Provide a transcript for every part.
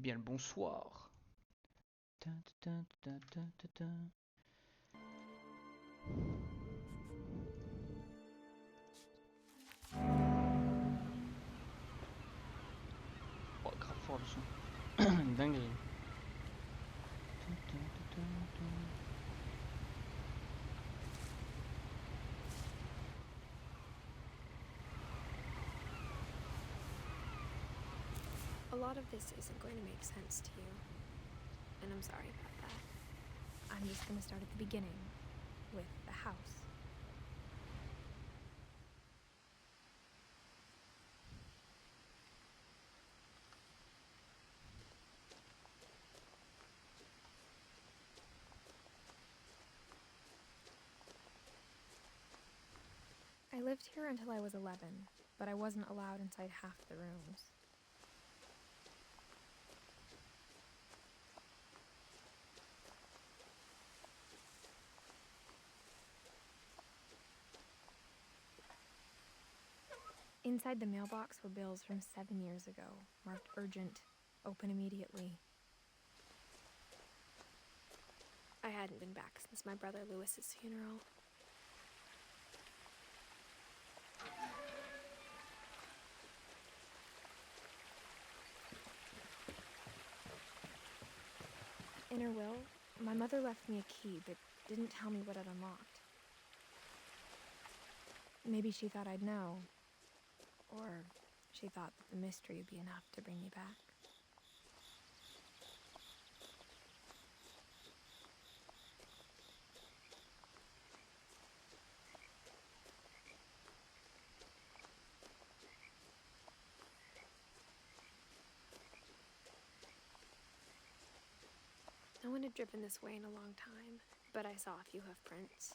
bien le bonsoir. Oh, grave fort le son. Une dinguerie. A lot of this isn't going to make sense to you, and I'm sorry about that. I'm just going to start at the beginning, with the house. I lived here until I was 11, but I wasn't allowed inside half the rooms. Inside the mailbox were bills from 7 years ago, marked urgent, open immediately. I hadn't been back since my brother Lewis's funeral. In her will, my mother left me a key, but didn't tell me what it unlocked. Maybe she thought I'd know. Or she thought that the mystery would be enough to bring me back. No one had driven this way in a long time, but I saw a few hoof prints.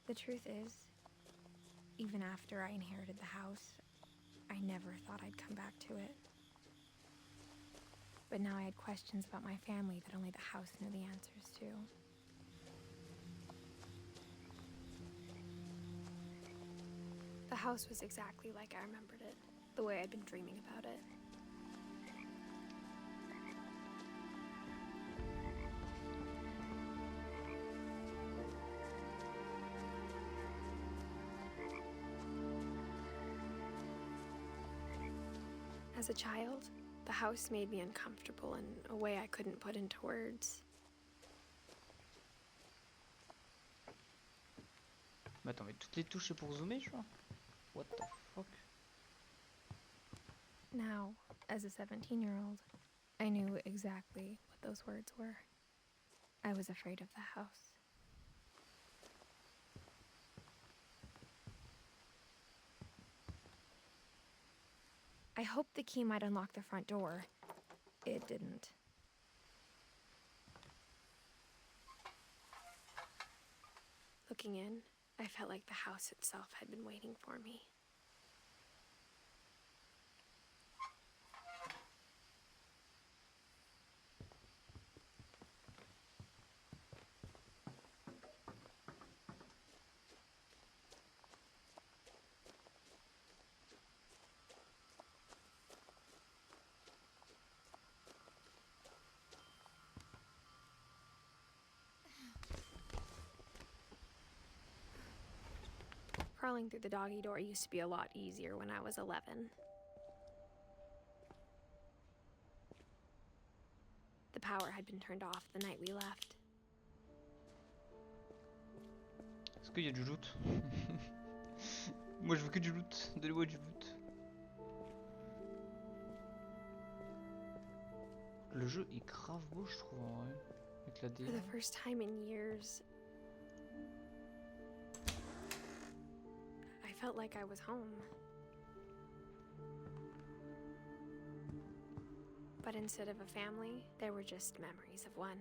The truth is, even after I inherited the house, I never thought I'd come back to it. But now I had questions about my family that only the house knew the answers to. The house was exactly like I remembered it, the way I'd been dreaming about it. As a child, the house made me uncomfortable in a way I couldn't put into words. Mais attends, mais toutes les touches c'est pour zoomer, je vois. What the fuck? Now, as a 17-year-old, I knew exactly what those words were. I was afraid of the house. I hoped the key might unlock the front door. It didn't. Looking in, I felt like the house itself had been waiting for me. Crawling through the doggy door used to be a lot easier when I was 11. The power had been turned off the night we left. Est-ce qu'il y a du loot? Moi je veux que du loot. Donnez-moi du loot. Le jeu est grave beau, je trouve, en vrai. Avec la DA. For the first time in years, I felt like I was home. But instead of a family, there were just memories of one.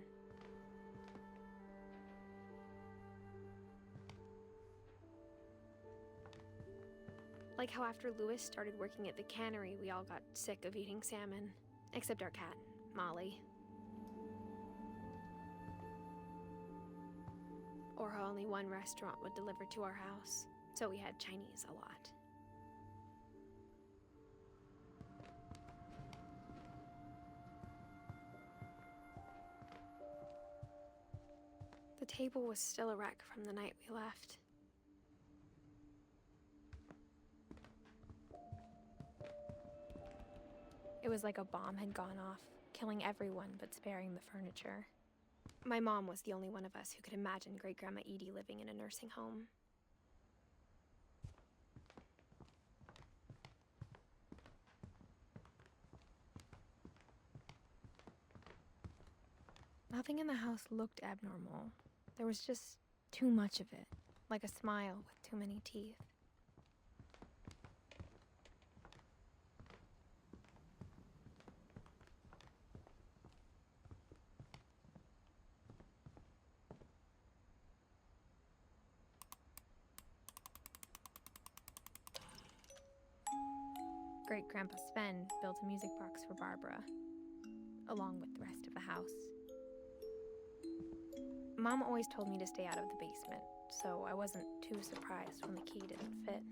Like how after Lewis started working at the cannery, we all got sick of eating salmon. Except our cat, Molly. Or how only one restaurant would deliver to our house, so we had Chinese a lot. The table was still a wreck from the night we left. It was like a bomb had gone off, killing everyone but sparing the furniture. My mom was the only one of us who could imagine Great-Grandma Edie living in a nursing home. Nothing in the house looked abnormal. There was just too much of it, like a smile with too many teeth. Great-Grandpa Sven built a music box for Barbara, along with the rest of the house. Mom always told me to stay out of the basement, so I wasn't too surprised when the key didn't fit.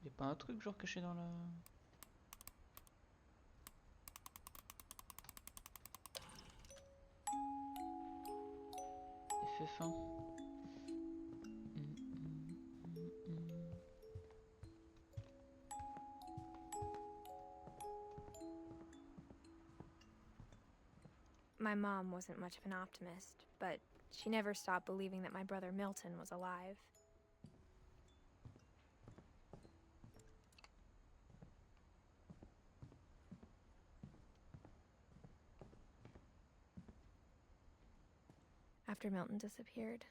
Y'a pas un truc genre caché dans la... Effet fin. My mom wasn't much of an optimist, but she never stopped believing that my brother Milton was alive. After Milton disappeared,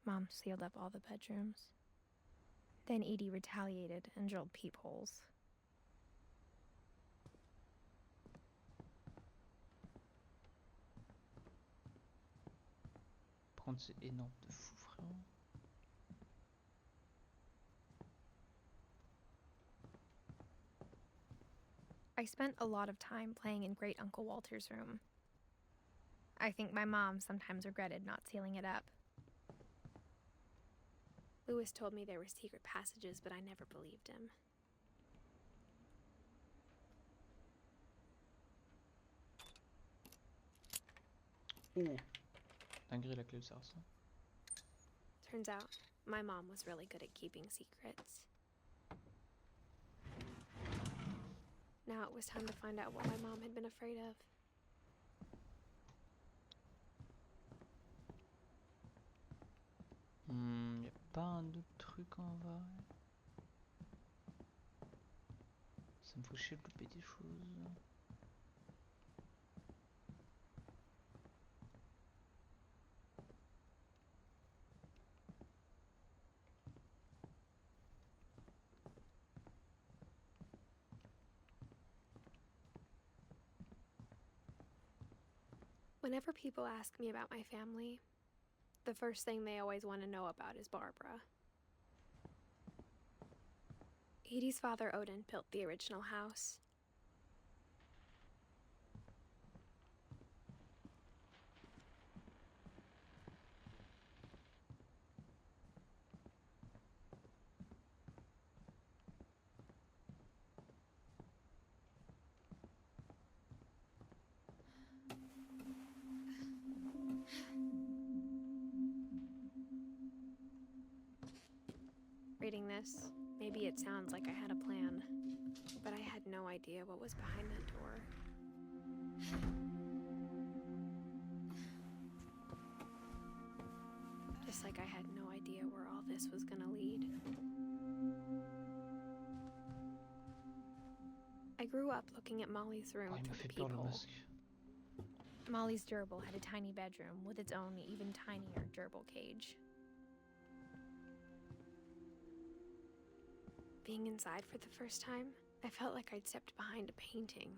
Mom sealed up all the bedrooms. Then Edie retaliated and drilled peepholes. Par contre c'est énorme de fou frère. I spent a lot of time playing in Great Uncle Walter's room. I think my mom sometimes regretted not sealing it up. Lewis told me there were secret passages, but I never believed him. Oh, dinguerie la clé de ça. Turns out, my mom was really good at keeping secrets. Now it was time to find out what my mom had been afraid of. Y'a pas un autre truc en vrai. Ça me fait chier de louper des choses. Whenever people ask me about my family, the first thing they always want to know about is Barbara. Edie's father, Odin, built the original house. Reading this, maybe it sounds like I had a plan, but I had no idea what was behind that door. Just like I had no idea where all this was gonna lead. I grew up looking at Molly's room Oh, il me through fait the peur le peephole. masque. Molly's gerbil had a tiny bedroom with its own even tinier gerbil cage. Being inside for the first time, I felt like I'd stepped behind a painting.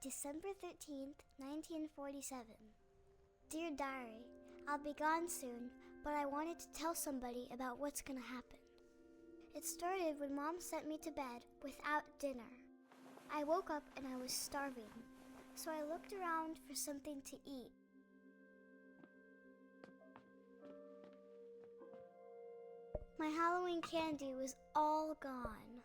December 13th, 1947. Dear Diary, I'll be gone soon, but I wanted to tell somebody about what's gonna happen. It started when Mom sent me to bed without dinner. I woke up and I was starving, so I looked around for something to eat. My Halloween candy was all gone.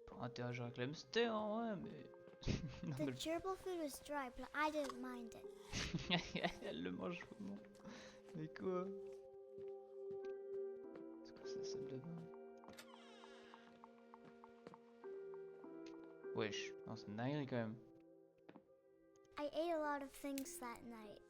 Pour interagir avec l'hamster, ouais, mais. Non, The mais gerbil food was dry, but I didn't mind it. elle le mange vraiment. Mais quoi? C'est quoi ça, salle de bain? Wesh, non, c'est une dinguerie quand même. I ate a lot of things that night.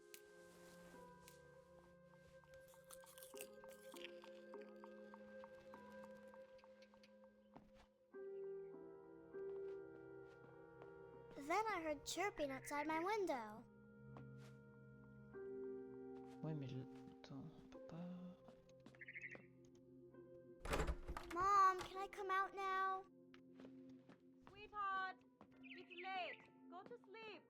Then I heard chirping outside my window. Ouais, mais attends, on peut pas. Mom, can I come out now? Sweetheart, it's late. Go to sleep.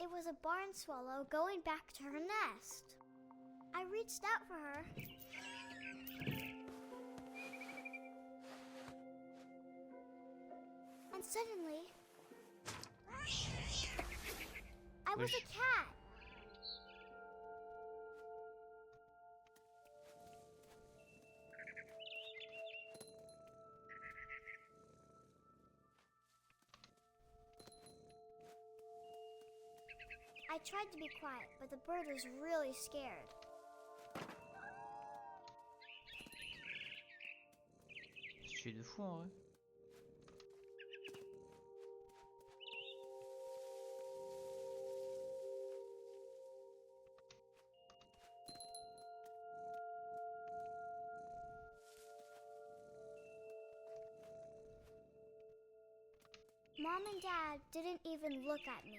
It was a barn swallow going back to her nest. I reached out for her. And suddenly, I was a cat. I tried to be quiet, but the bird was really scared. C'est de fou en vrai. Mom and Dad didn't even look at me.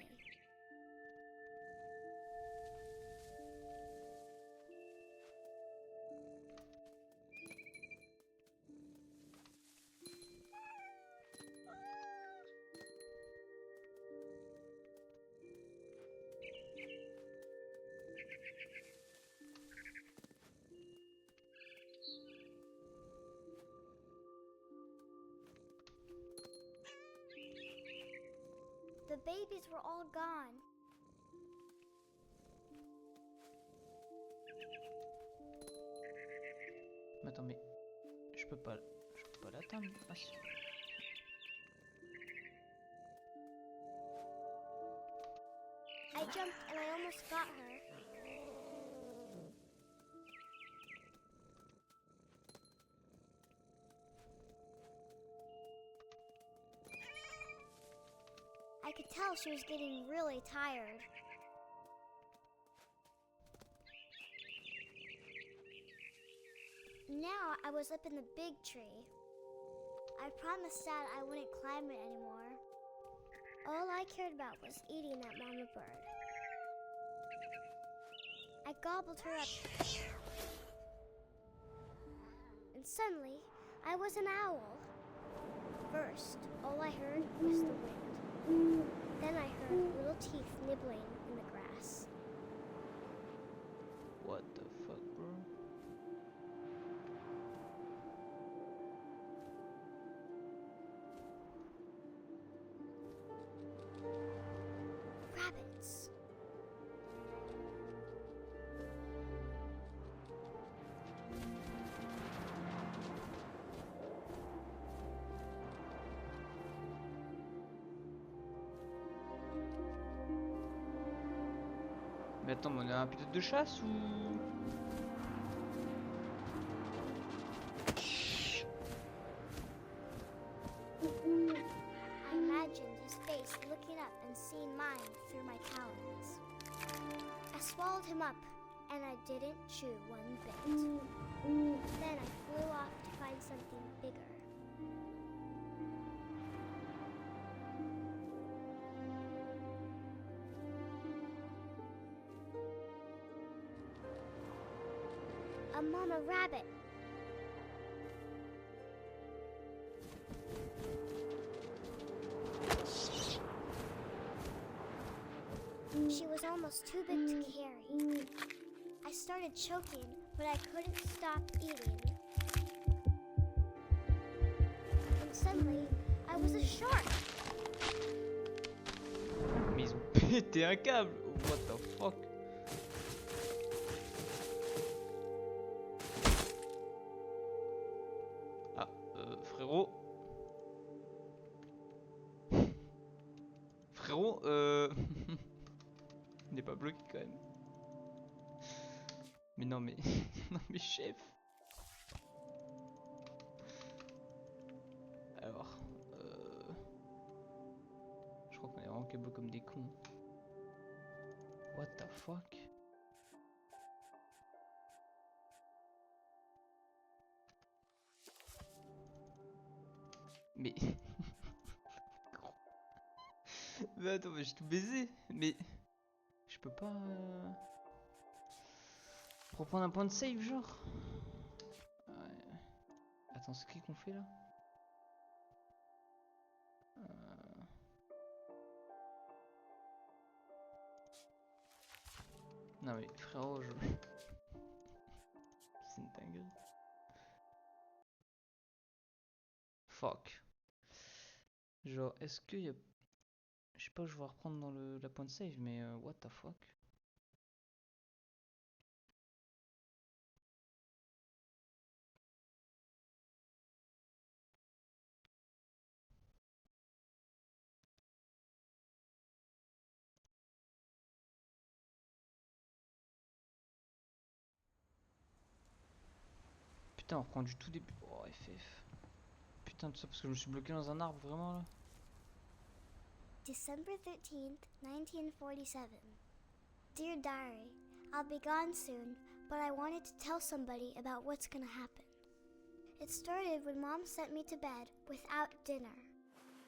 The babies were all gone. Mais attends, mais je peux pas l'atteindre. Ah si. I jumped and I almost got her. I could tell she was getting really tired. Now I was up in the big tree. I promised Dad I wouldn't climb it anymore. All I cared about was eating that mama bird. I gobbled her up. And suddenly, I was an owl. First, all I heard was the wind. Then I heard little teeth nibbling in the grass. What the fuck, bro? Rabbits. Mais attends, mais on a un pilote de chasse ou... I imagined his face looking up and seeing mine through my talons. I swallowed him up, and I didn't chew one bit. Then I flew off to find something bigger. a mama rabbit. She was almost too big to carry. I started choking, but I couldn't stop eating. And suddenly, I was a shark. Mais ils ont pété un câble. What the fuck? Ah, frérot. Frérot, il n'est pas bloqué quand même. Mais non mais... non mais chef. Alors... je crois qu'on est vraiment câblés comme des cons. What the fuck? Mais... mais attends, mais j'ai tout baisé. Mais... je peux pas... reprendre un point de save genre? Ouais. Attends, c'est qui qu'on fait là? Non mais frérot, je... c'est une dinguerie. Fuck. Genre, est-ce qu'il y a... je sais pas où je vais reprendre dans la point de save, mais what the fuck? Putain, on reprend du tout début. Oh, FF. Putain, tout ça parce que je me suis bloqué dans un arbre, vraiment là. December 13th, 1947. Dear Diary, I'll be gone soon, but I wanted to tell somebody about what's gonna happen. It started when Mom sent me to bed without dinner.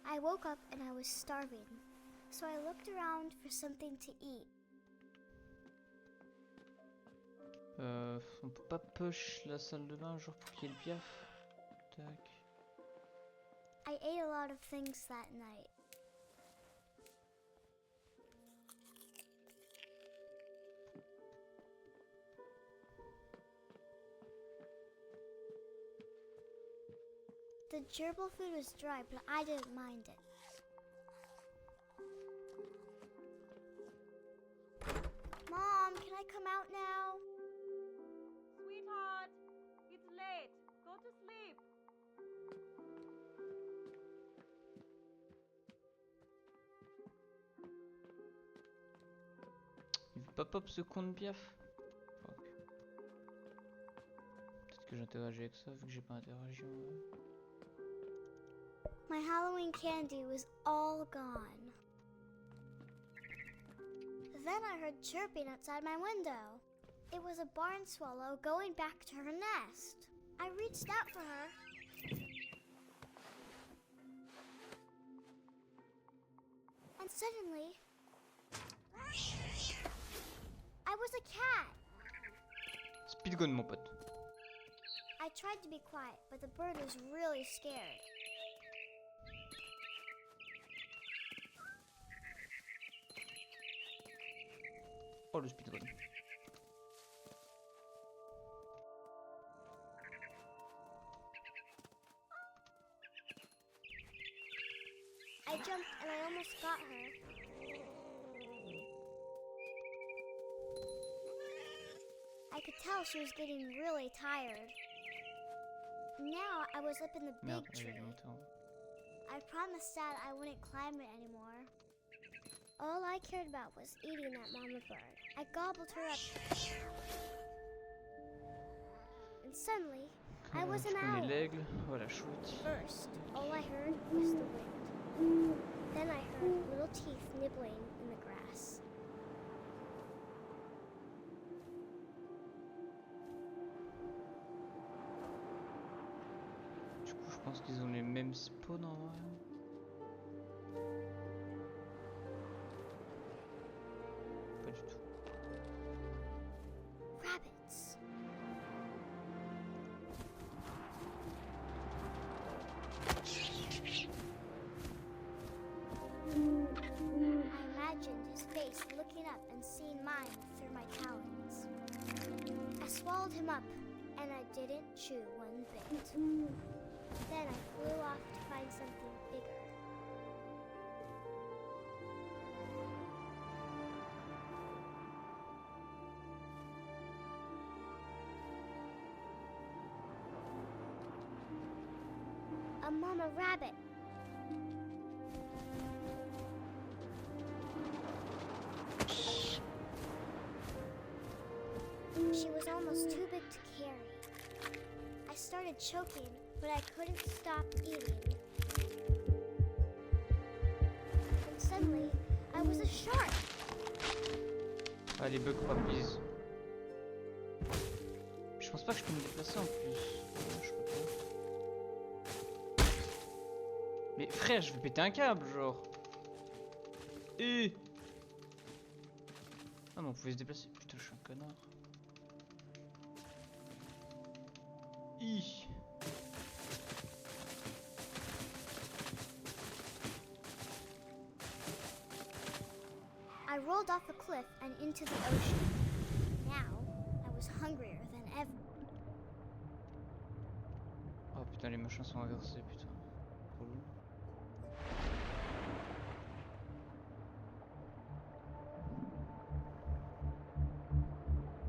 I woke up and I was starving, so I looked around for something to eat. On peut pas push la salle de bain genre pour qu'il y ait le piaf. Tac. I ate a lot of things that night. The gerbil food was dry, but I didn't mind it. Mom, can I come out now? Sweetheart, it's late. Go to sleep. Il veut pas pop ce con de piaf. Fuck. Peut-être que j'interagis avec ça vu que j'ai pas interagi. My Halloween candy was all gone. Then I heard chirping outside my window. It was a barn swallow going back to her nest. I reached out for her. And suddenly, I was a cat. Speedgun mon pote. I tried to be quiet, but the bird was really scared. Oh le speedrun. I jumped and I almost got her. I could tell she was getting really tired. Now I was up in the big Merde, tree. elle est longtemps. I promised Dad I wouldn't climb it anymore. All I cared about was eating that mama bird. I gobbled her up. And suddenly, I was an Je connais owl. l'aigle. Oh la chouette. First, all I heard was the wind. Then I heard little teeth nibbling in the grass. Du coup je pense qu'ils ont les mêmes spawns en vrai. Pas du tout. Rabbits. up and seen mine through my talons. I swallowed him up, and I didn't chew one bit. Then I flew off to find something bigger. A mama rabbit. She was almost too big to carry. I started choking, but I couldn't stop eating. And suddenly, I was a shark. Ah, les bugs puppies. Je pense pas que je peux me déplacer en plus. Je peux pas. Mais frère, je vais péter un câble, genre. Ah mais on pouvait se déplacer. Putain, je suis un connard. I rolled off a cliff and into the ocean. Now, I was hungrier than ever. Oh putain, les machins sont inversés, putain. Trop lourd.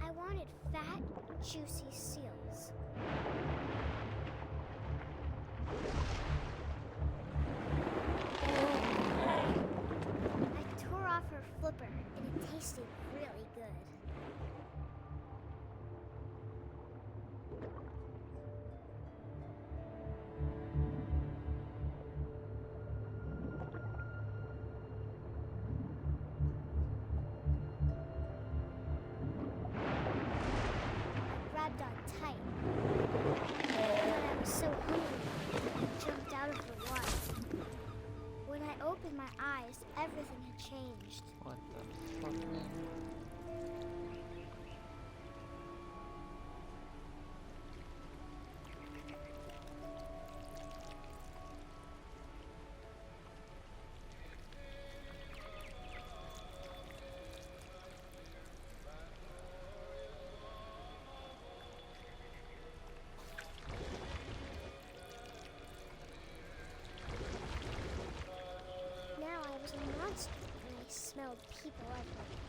I wanted fat, juicy seals. I tore off her flipper, and it tasted really good. Grabbed on tight. But I was so hungry, I jumped out of the water. When I opened my eyes, everything had changed. What the fuck, man? Now I was a monster, and I smelled people everywhere.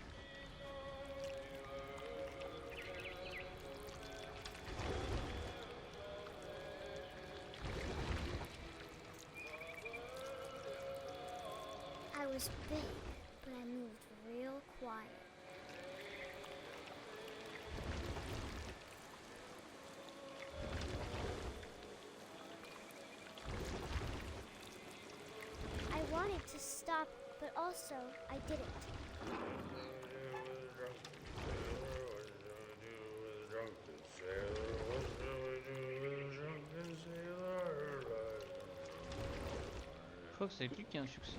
I was big, but I moved real quiet. I wanted to stop, but also I didn't. Je crois que c'est lui qui a un succès.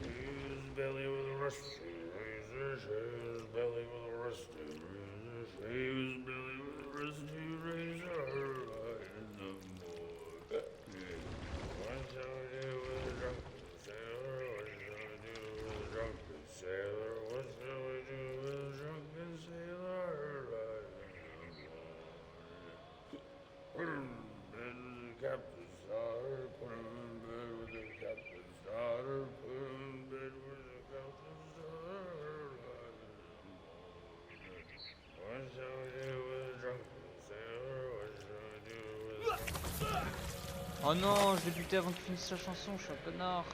Oh non, je l'ai buté avant qu'il finisse sa chanson, je suis un connard.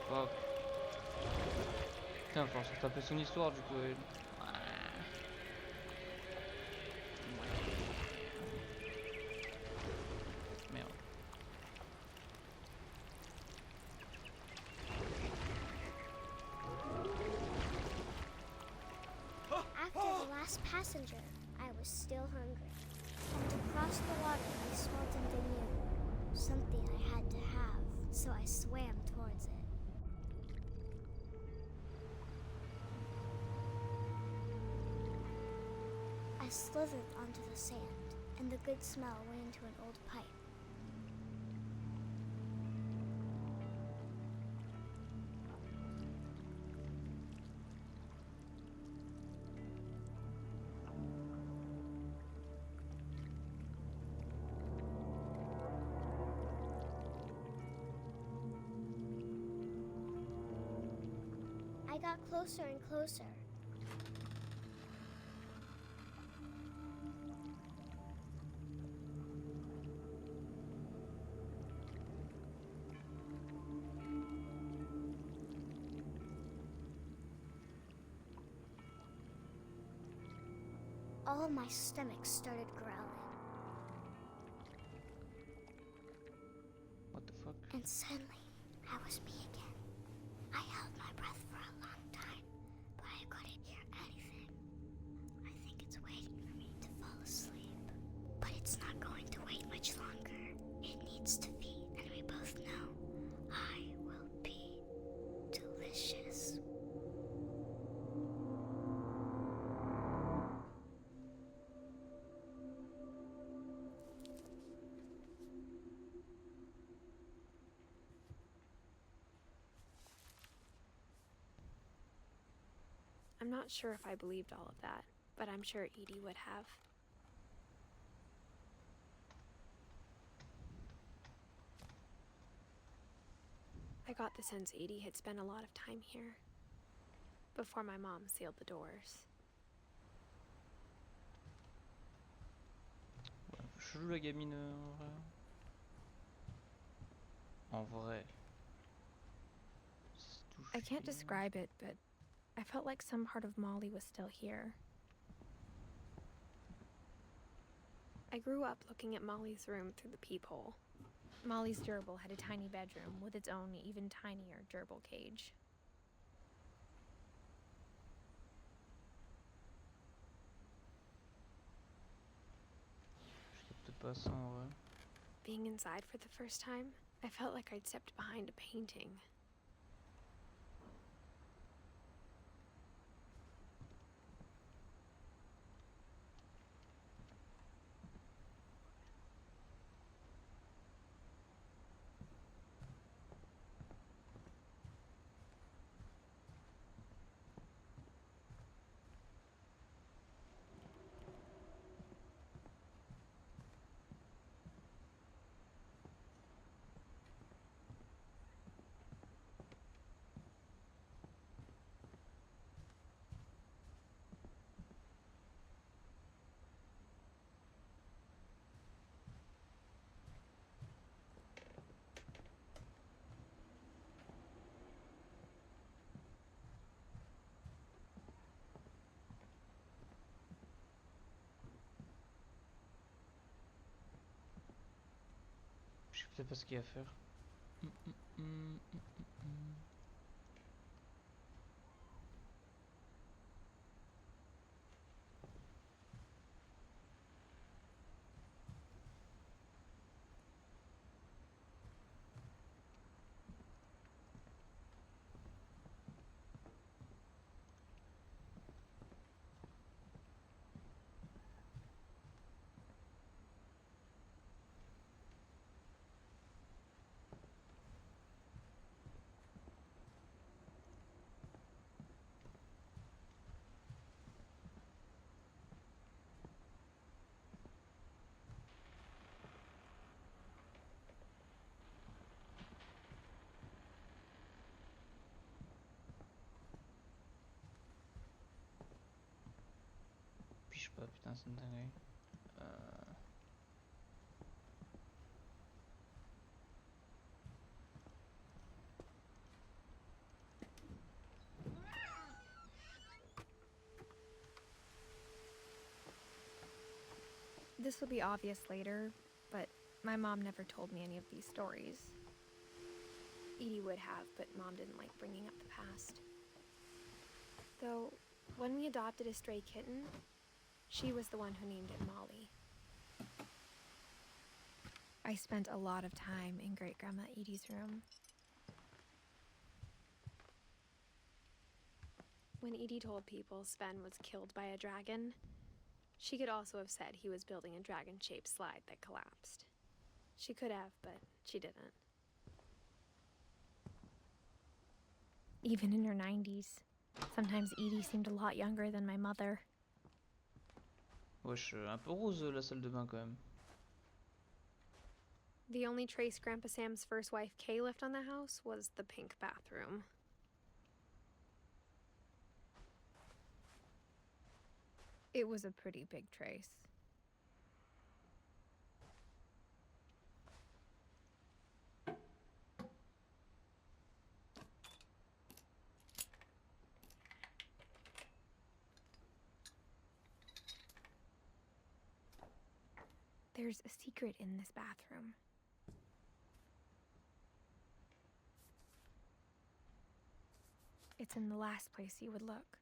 Fuck. Putain, il va falloir se taper son histoire du coup. Merde. After the last passenger, I was still hungry. And to cross the water, I smelled something new. Something I had to have, so I swam towards it. I slithered onto the sand, and the good smell went into an old pipe. I got closer and closer. All my stomach started growling. What the fuck? And suddenly, I was me again. I held my breath for a long time, but I couldn't hear anything. I think it's waiting for me to fall asleep. But it's not going to wait much longer. It needs to feed, and we both know I will be delicious. I'm not sure if I believed all of that, but I'm sure Edie would have. I got the sense Edie had spent a lot of time here, before my mom sealed the doors. Ouais, chelou la gamine en vrai. En vrai. C'est tout I can't chiant. describe it, but I felt like some part of Molly was still here. I grew up looking at Molly's room through the peephole. Molly's gerbil had a tiny bedroom with its own even tinier gerbil cage. Je capte pas ça en vrai. Being inside for the first time, I felt like I'd stepped behind a painting. Je sais peut-être pas ce qu'il y a à faire. Hum. Puis je sais pas, putain, c'est une dinguerie. This will be obvious later, but my mom never told me any of these stories. Edie would have, but Mom didn't like bringing up the past. Though, when we adopted a stray kitten, she was the one who named it Molly. I spent a lot of time in Great-Grandma Edie's room. When Edie told people Sven was killed by a dragon, she could also have said he was building a dragon-shaped slide that collapsed. She could have, but she didn't. Even in her 90s, sometimes Edie seemed a lot younger than my mother. Wesh, un peu rose la salle de bain quand même. The only trace Grandpa Sam's first wife Kay left on the house was the pink bathroom. It was a pretty big trace. There's a secret in this bathroom. It's in the last place you would look.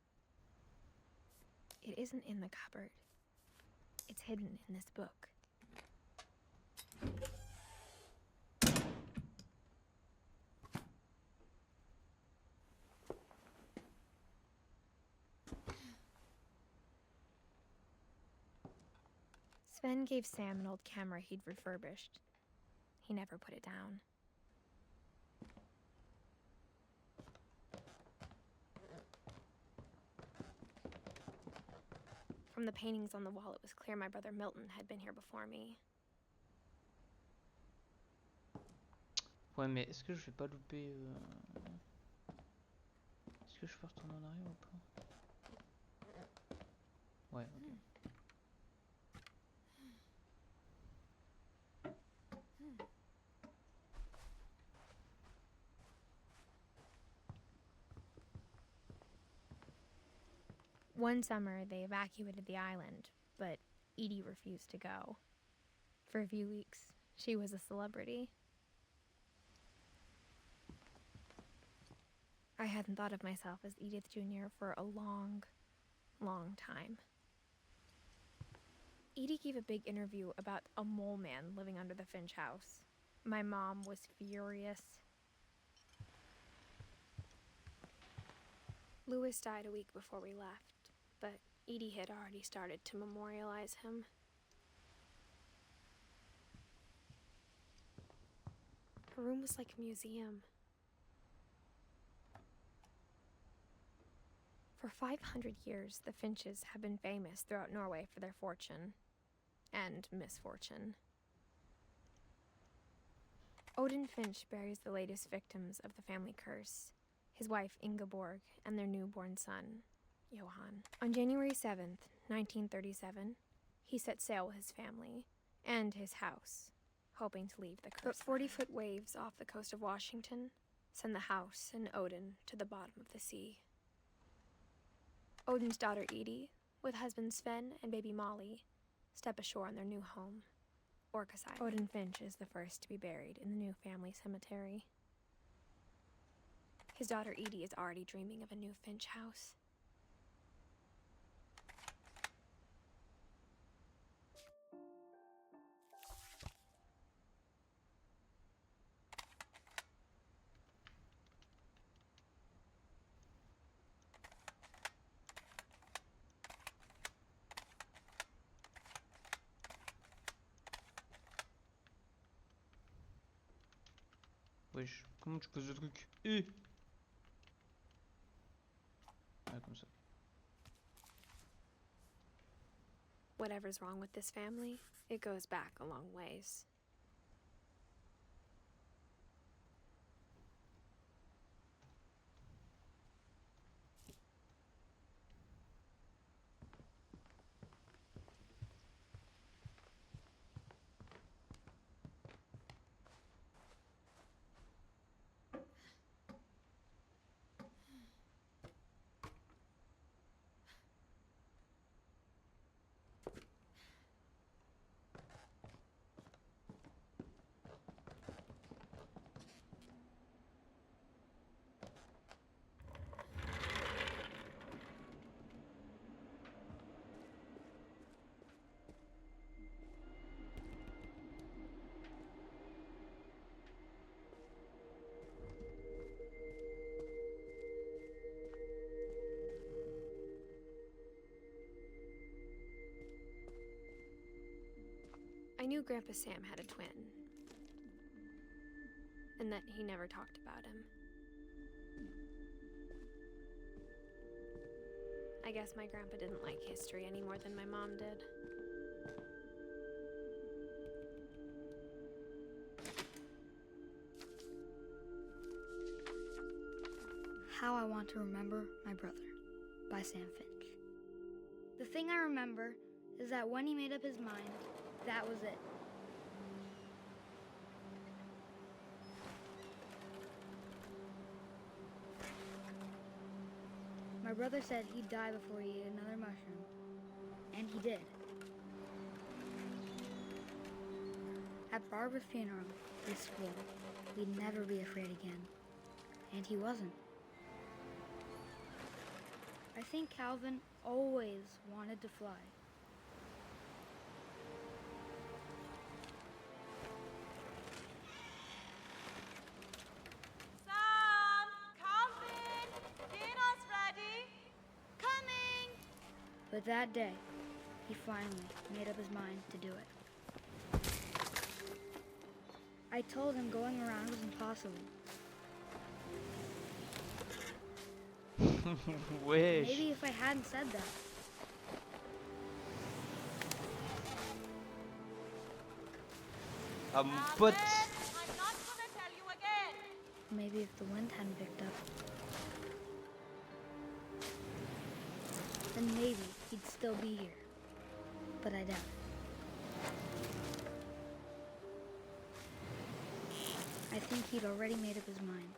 It isn't in the cupboard. It's hidden in this book. Sven gave Sam an old camera he'd refurbished. He never put it down. From the paintings on the wall, it was clear my brother Milton had been here before me. Ouais, mais est-ce que je vais pas louper Est-ce que je peux retourner en arrière ou pas? Ouais, ok. One summer, they evacuated the island, but Edie refused to go. For a few weeks, she was a celebrity. I hadn't thought of myself as Edith Jr. for a long, long time. Edie gave a big interview about a mole man living under the Finch house. My mom was furious. Louis died a week before we left, but Edie had already started to memorialize him. Her room was like a museum. For 500 years, the Finches have been famous throughout Norway for their fortune and misfortune. Odin Finch buries the latest victims of the family curse, his wife Ingeborg and their newborn son, Johan. On January 7th, 1937, he set sail with his family and his house, hoping to leave the curse. But 40-foot waves off the coast of Washington send the house and Odin to the bottom of the sea. Odin's daughter Edie, with husband Sven and baby Molly, step ashore on their new home, Orcas Island. Odin Finch is the first to be buried in the new family cemetery. His daughter Edie is already dreaming of a new Finch house. Wesh, comment tu poses le truc? Ah, comme ça. Whatever's wrong with this family, it goes back a long ways. I knew Grandpa Sam had a twin, and that he never talked about him. I guess my grandpa didn't like history any more than my mom did. How I Want to Remember My Brother by Sam Finch. The thing I remember is that when he made up his mind, that was it. My brother said he'd die before he ate another mushroom. And he did. At Barbara's funeral, we swore we'd never be afraid again. And he wasn't. I think Calvin always wanted to fly. Sam! Calvin! Dinner's ready! Coming! But that day, he finally made up his mind to do it. I told him going around was impossible. Wesh. Maybe if I hadn't said that. But I'm not gonna tell you again! Maybe if the wind hadn't picked up. Then maybe he'd still be here. But I doubt it. I think he'd already made up his mind.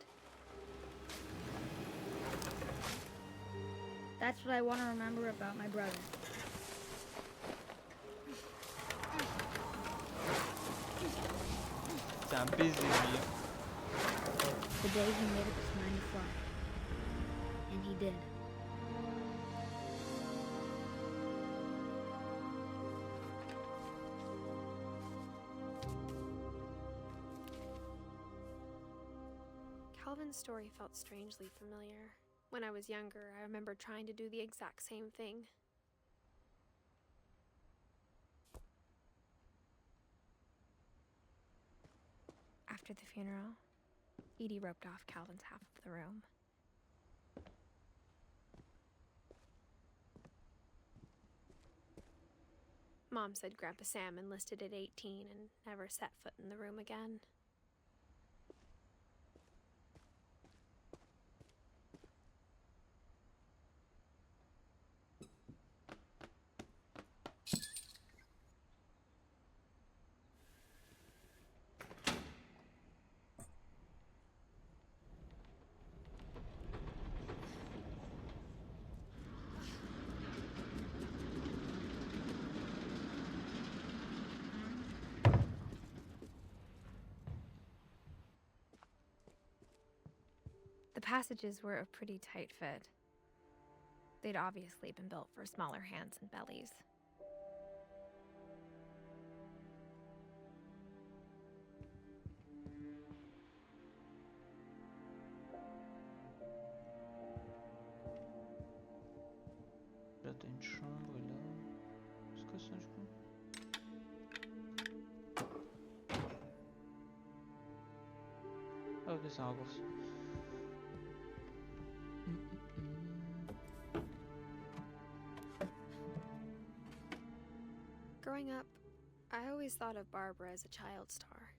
That's what I want to remember about my brother. c'est un baiser lui. The day he made up his mind to fly. And he did. Calvin's story felt strangely familiar. When I was younger, I remember trying to do the exact same thing. After the funeral, Edie roped off Calvin's half of the room. Mom said Grandpa Sam enlisted at 18 and never set foot in the room again. The passages were a pretty tight fit. They'd obviously been built for smaller hands and bellies. Là t'as une chambre et là. C'est quoi ça du coup? Ah ok c'est un raccourci. Growing up, I always thought of Barbara as a child star.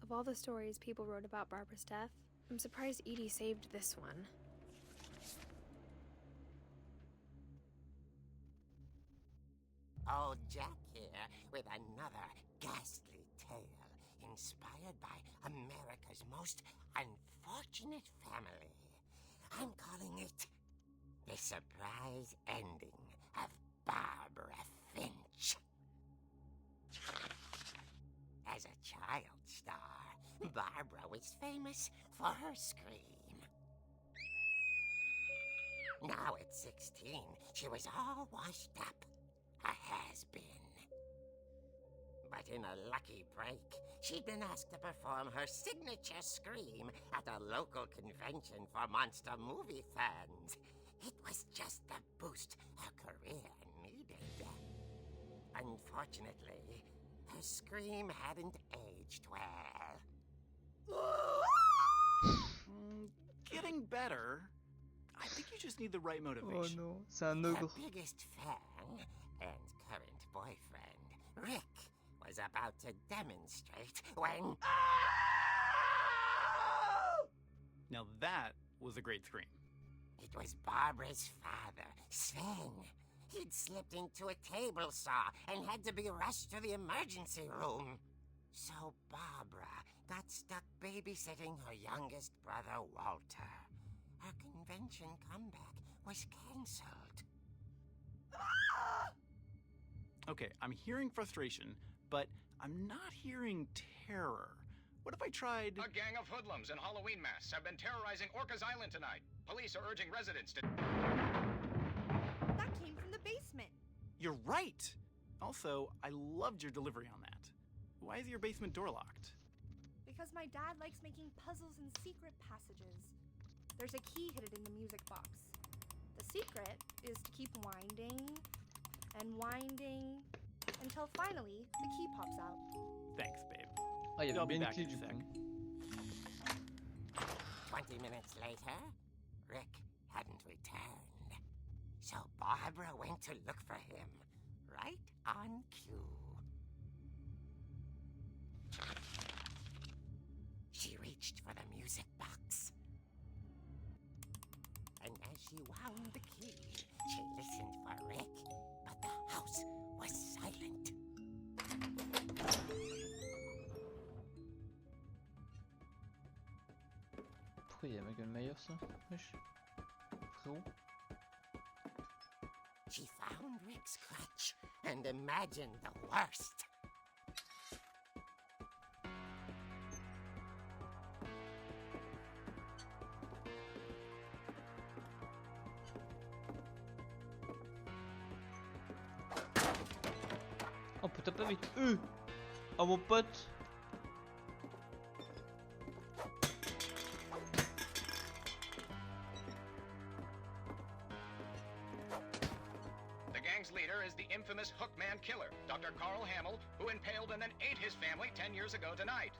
Of all the stories people wrote about Barbara's death, I'm surprised Edie saved this one. Old Jack here with another ghastly tale inspired by America's most unfortunate family. I'm calling it The Surprise Ending of Barbara Finch. As a child star, Barbara was famous for her scream. Now at 16, she was all washed up. A has-been. But in a lucky break, she'd been asked to perform her signature scream at a local convention for monster movie fans. It was just the boost her career needed. Unfortunately, her scream hadn't aged well. Getting better. I think you just need the right Oh motivation. non, c'est un Her ogre. biggest fan, and current boyfriend, Rick, was about to demonstrate when... Now that was a great scream. It was Barbara's father, Sven. He'd slipped into a table saw and had to be rushed to the emergency room. So Barbara got stuck babysitting her youngest brother, Walter. Her convention comeback was cancelled. Okay, I'm hearing frustration, but I'm not hearing terror. What if I tried... A gang of hoodlums in Halloween masks have been terrorizing Orcas Island tonight. Police are urging residents to... That came from the basement. You're right! Also, I loved your delivery on that. Why is your basement door locked? Because my dad likes making puzzles and secret passages. There's a key hidden in the music box. The secret is to keep winding and winding until finally the key pops out. Thanks, babe. Ah, il y I'll avait be bien une back clé in a du sec. coup. 20 minutes later, Rick hadn't returned. So Barbara went to look for him, right on cue. She reached for the music box. And as she wound the key, she listened for Rick, but the house was silent. Pourquoi il y a Michael Myers ça? Wesh. Frérot. She found Rick's crutch and imagined the worst. On peut taper avec eux. Oh mon pote. The gang's leader is the infamous Hookman killer, Dr. Carl Hamill, who impaled and then ate his family 10 years ago tonight.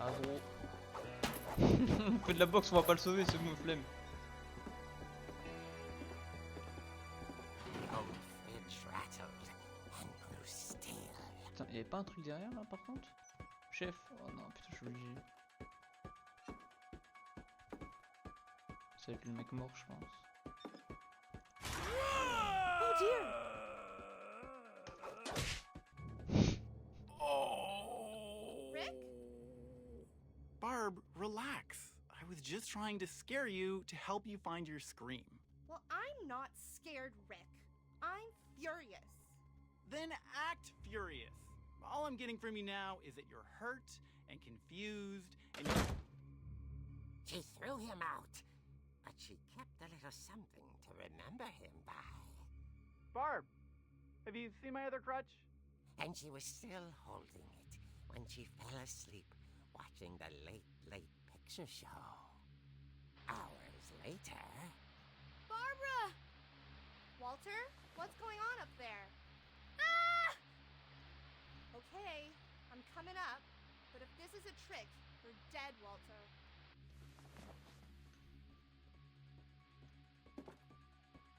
Ah gros. On fait de la boxe, on va pas le sauver, c'est bon, flemme. The old fridge rattled and grew still. Putain, y'avait pas un truc derrière là par contre? Chef? Oh non, putain, je suis obligé. Ça va être le mec mort, je pense. Oh dear! Rick? Barb, relax. I was just trying to scare you to help you find your scream. Well, I'm not scared, Rick. I'm furious. Then act furious. All I'm getting from you now is that you're hurt and confused and She threw him out, but she kept a little something to remember him by. Barb, have you seen my other crutch? And she was still holding it when she fell asleep watching the Late Late Picture Show. Hours later... Barbara! Walter, what's going on up there? Ah! Okay, I'm coming up, but if this is a trick, you're dead, Walter.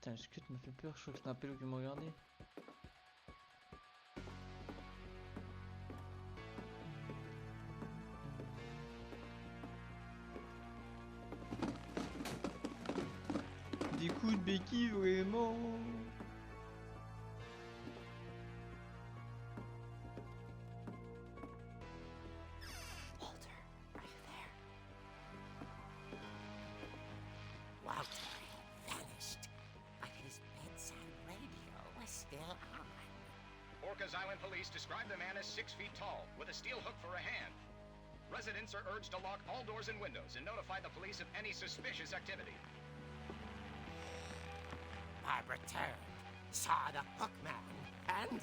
Putain, le squelette m'a fait peur, je crois que c'était un pélo qui me regardait. Des coups de béquille vraiment. Walter, are you there? Walter had vanished, but his bedside radio was still on. Orcas Island police describe the man as 6 feet tall, with a steel hook for a hand. Residents are urged to lock all doors and windows and notify the police of any suspicious activity. Barbara turned, saw the Hookman, and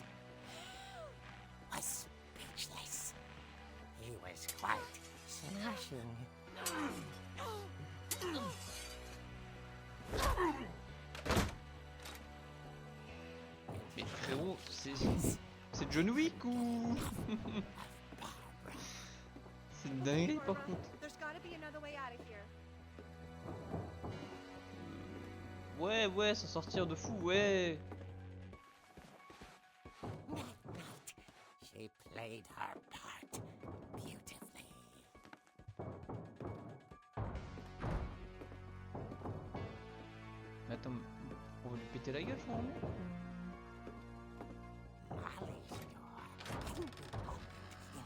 was speechless. He was quite smashing. Mais frérot, c'est C'est John Wick ou... C'est une dinguerie par contre. There's gotta be another way out of here. Ouais, s'en sortir de fou, ouais. She played her part beautifully. Mais attends, on va lui péter la gueule, finalement. Molly's door hadn't been opened in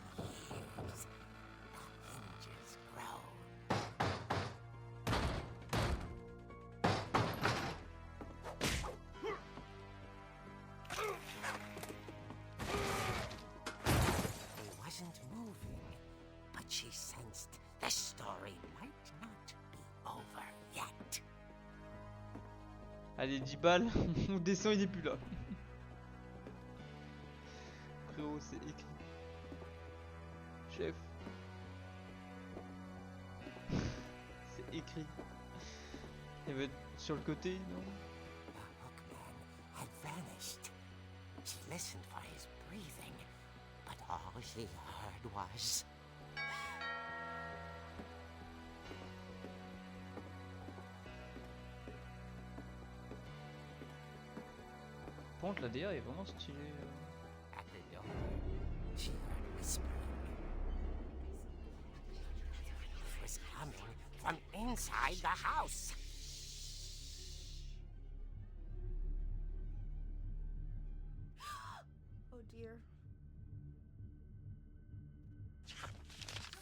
years. The hinges grow. He wasn't moving, but she sensed the story might not be over yet. Allez, 10 balles, on descend, il est plus là. Frérot, c'est écrit. Chef. C'est écrit. Il va être sur le côté, non? The hookman had vanished. She listened for his breathing, but all she heard was... Par contre, la DA est vraiment stylée. At the door, she heard whispering. It was coming from inside the house. Oh dear.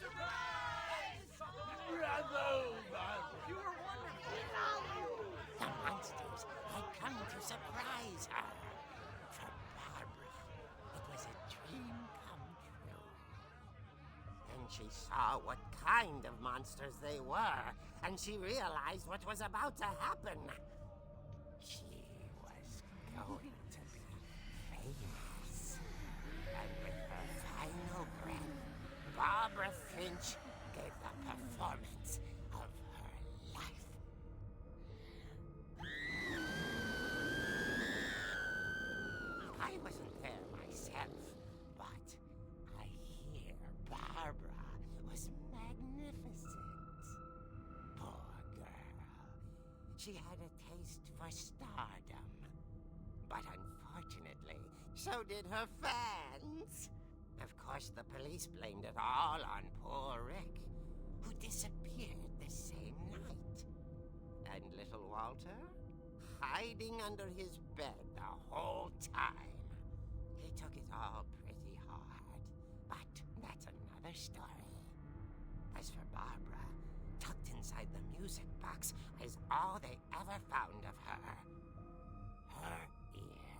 The monsters had come to surprise her. For Barbara, it was a dream come true. Then she saw what kind of monsters they were, and she realized what was about to happen. She was going to be famous. And with her final breath, Barbara Finch gave the performance of her life. I wasn't there myself, but I hear Barbara was magnificent. Poor girl. She had a taste for stardom. But unfortunately, so did her fans. Of course, the police blamed it all on poor Rick, who disappeared the same night. And little Walter? Hiding under his bed the whole time. He took it all pretty hard, but that's another story. As for Barbara, tucked inside the music box is all they ever found of her. Her ear.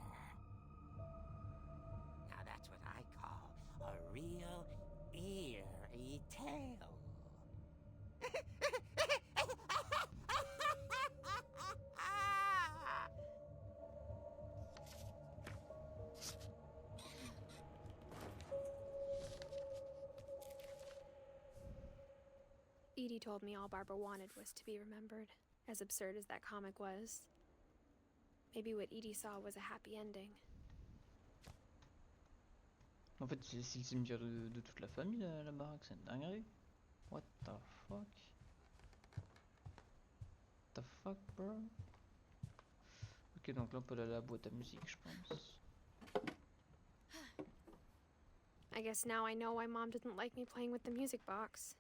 Now that's what I call a real eerie tale. Edie told me all Barbara wanted was to be remembered, as absurd as that comic was. Maybe what Edie saw was a happy ending. En fait, c'est le cimetière de toute la famille, la baraque, c'est une dinguerie. What the fuck? The fuck, bro? Ok, donc là on peut aller à la boîte à musique, je pense. I guess now I know why Mom didn't like me playing with the music box.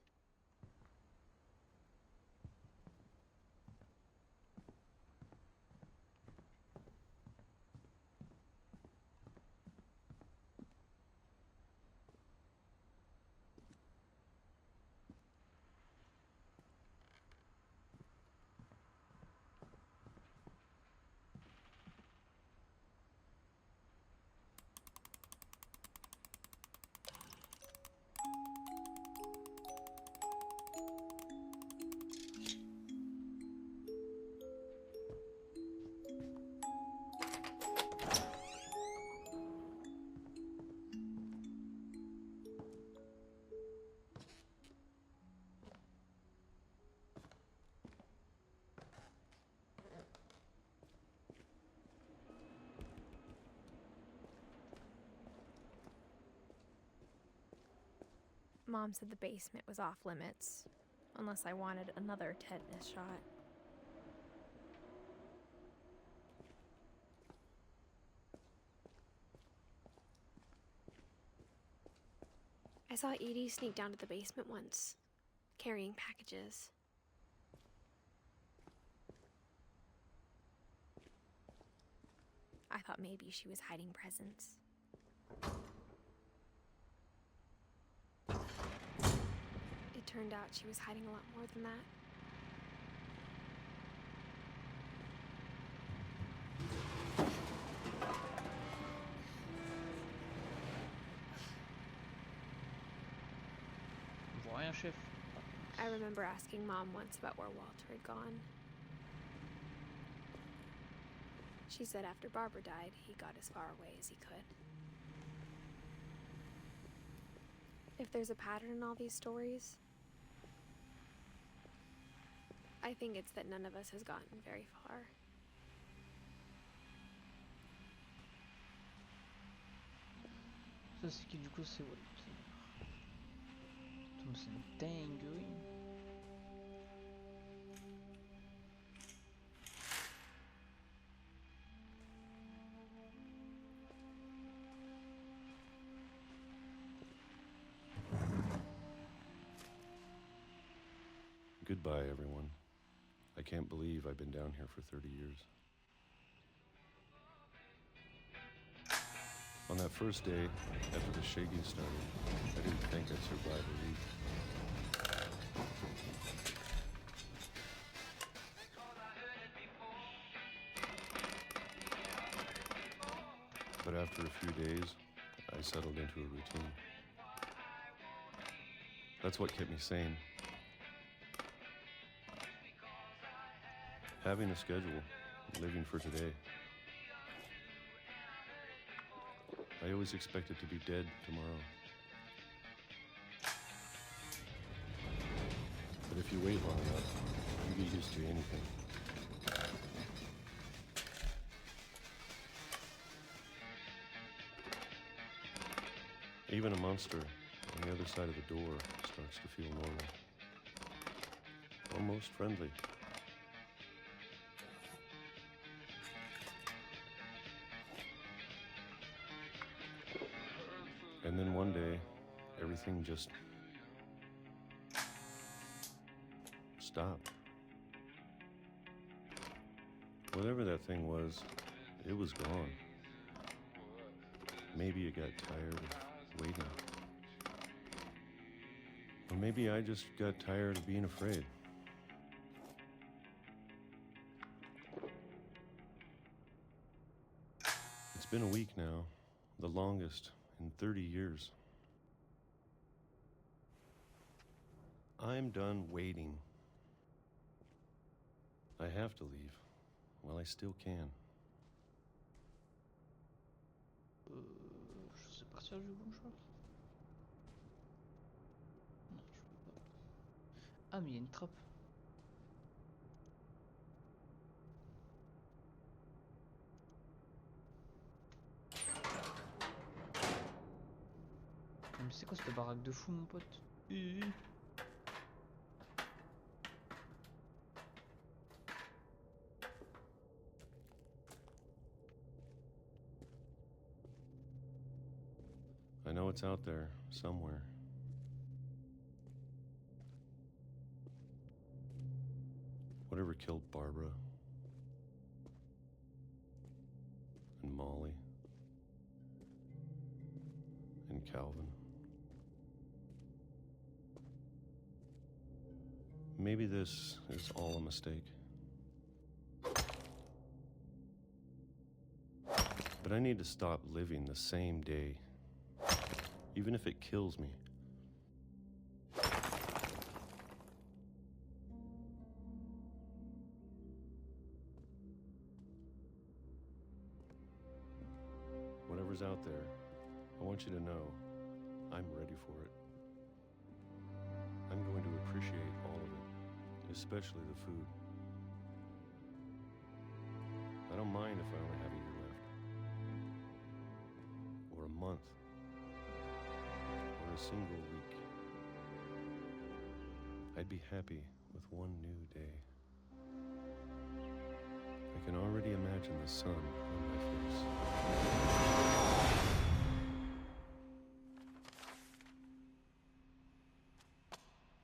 Mom said the basement was off limits, unless I wanted another tetanus shot. I saw Edie sneak down to the basement once, carrying packages. I thought maybe she was hiding presents. It turned out she was hiding a lot more than that. Rien, chef. I remember asking Mom once about where Walter had gone. She said after Barbara died, he got as far away as he could. If there's a pattern in all these stories, I think it's that none of us has gotten very far. Ça, c'est qui du coup, c'est Walter. Putain, c'est une dinguerie. Goodbye, everyone. I can't believe I've been down here for 30 years. On that first day, after the shaking started, I didn't think I'd survive a week. But after a few days, I settled into a routine. That's what kept me sane. Having a schedule, living for today. I always expected to be dead tomorrow. But if you wait long enough, you get used to anything. Even a monster on the other side of the door starts to feel normal. Almost friendly. And then one day, everything just stopped. Whatever that thing was, it was gone. Maybe it got tired of waiting. Or maybe I just got tired of being afraid. It's been a week now, the longest in 30 years. I'm done waiting. I have to leave while I still can. Je sais partir du bon, je crois. Non, je peux pas. Ah, mais il y a une trappe. Mais c'est quoi cette baraque de fou, mon pote? I know it's out there, somewhere. Whatever killed Barbara and Molly and Calvin. Maybe this is all a mistake. But I need to stop living the same day, even if it kills me. Whatever's out there, I want you to know I'm ready for it. I'm going to appreciate all of it, especially the food. I don't mind if I only have a year left, or a month, or a single week. I'd be happy with one new day. I can already imagine the sun on my face.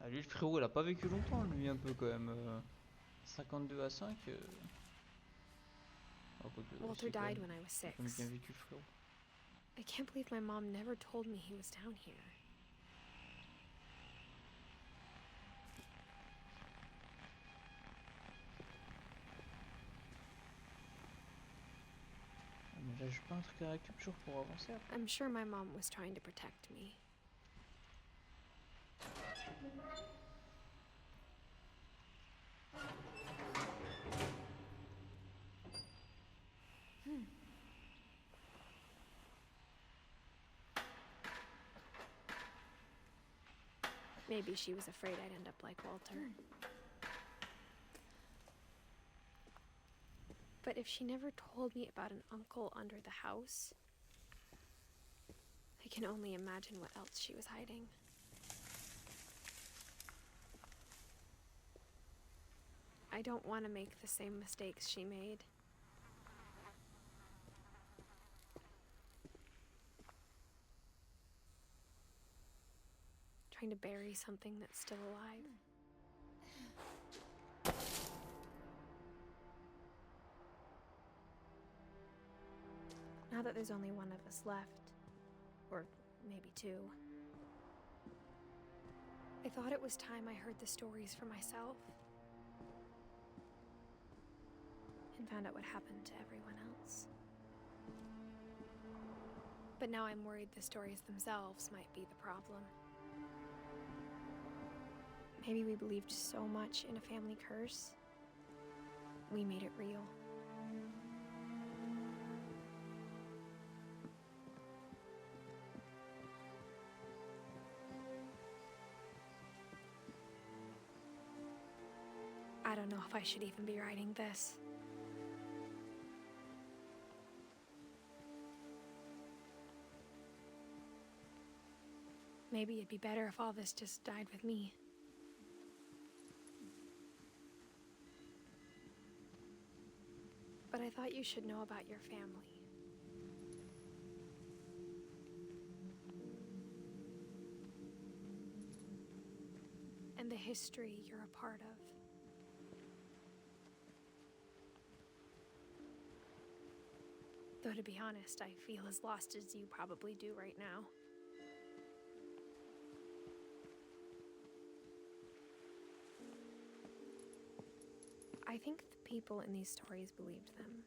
Ah, lui, le frérot, il a pas vécu longtemps, lui, un peu quand même. 52 à 5. Ah, quoique, Walter si, quand died même. when I was Il a quand même 6. bien vécu, le frérot. I can't believe my mom never told me he was down here. Ah, mais là, j'ai pas un truc à récup toujours pour avancer après. I'm sure my mom was trying to protect me. Maybe she was afraid I'd end up like Walter. But if she never told me about an uncle under the house, I can only imagine what else she was hiding. I don't want to make the same mistakes she made. Trying to bury something that's still alive. Now that there's only one of us left, or maybe two, I thought it was time I heard the stories for myself and found out what happened to everyone else. But now I'm worried the stories themselves might be the problem. Maybe we believed so much in a family curse, we made it real. I don't know if I should even be writing this. Maybe it'd be better if all this just died with me. But I thought you should know about your family. And the history you're a part of. Though to be honest, I feel as lost as you probably do right now. I think the people in these stories believed them,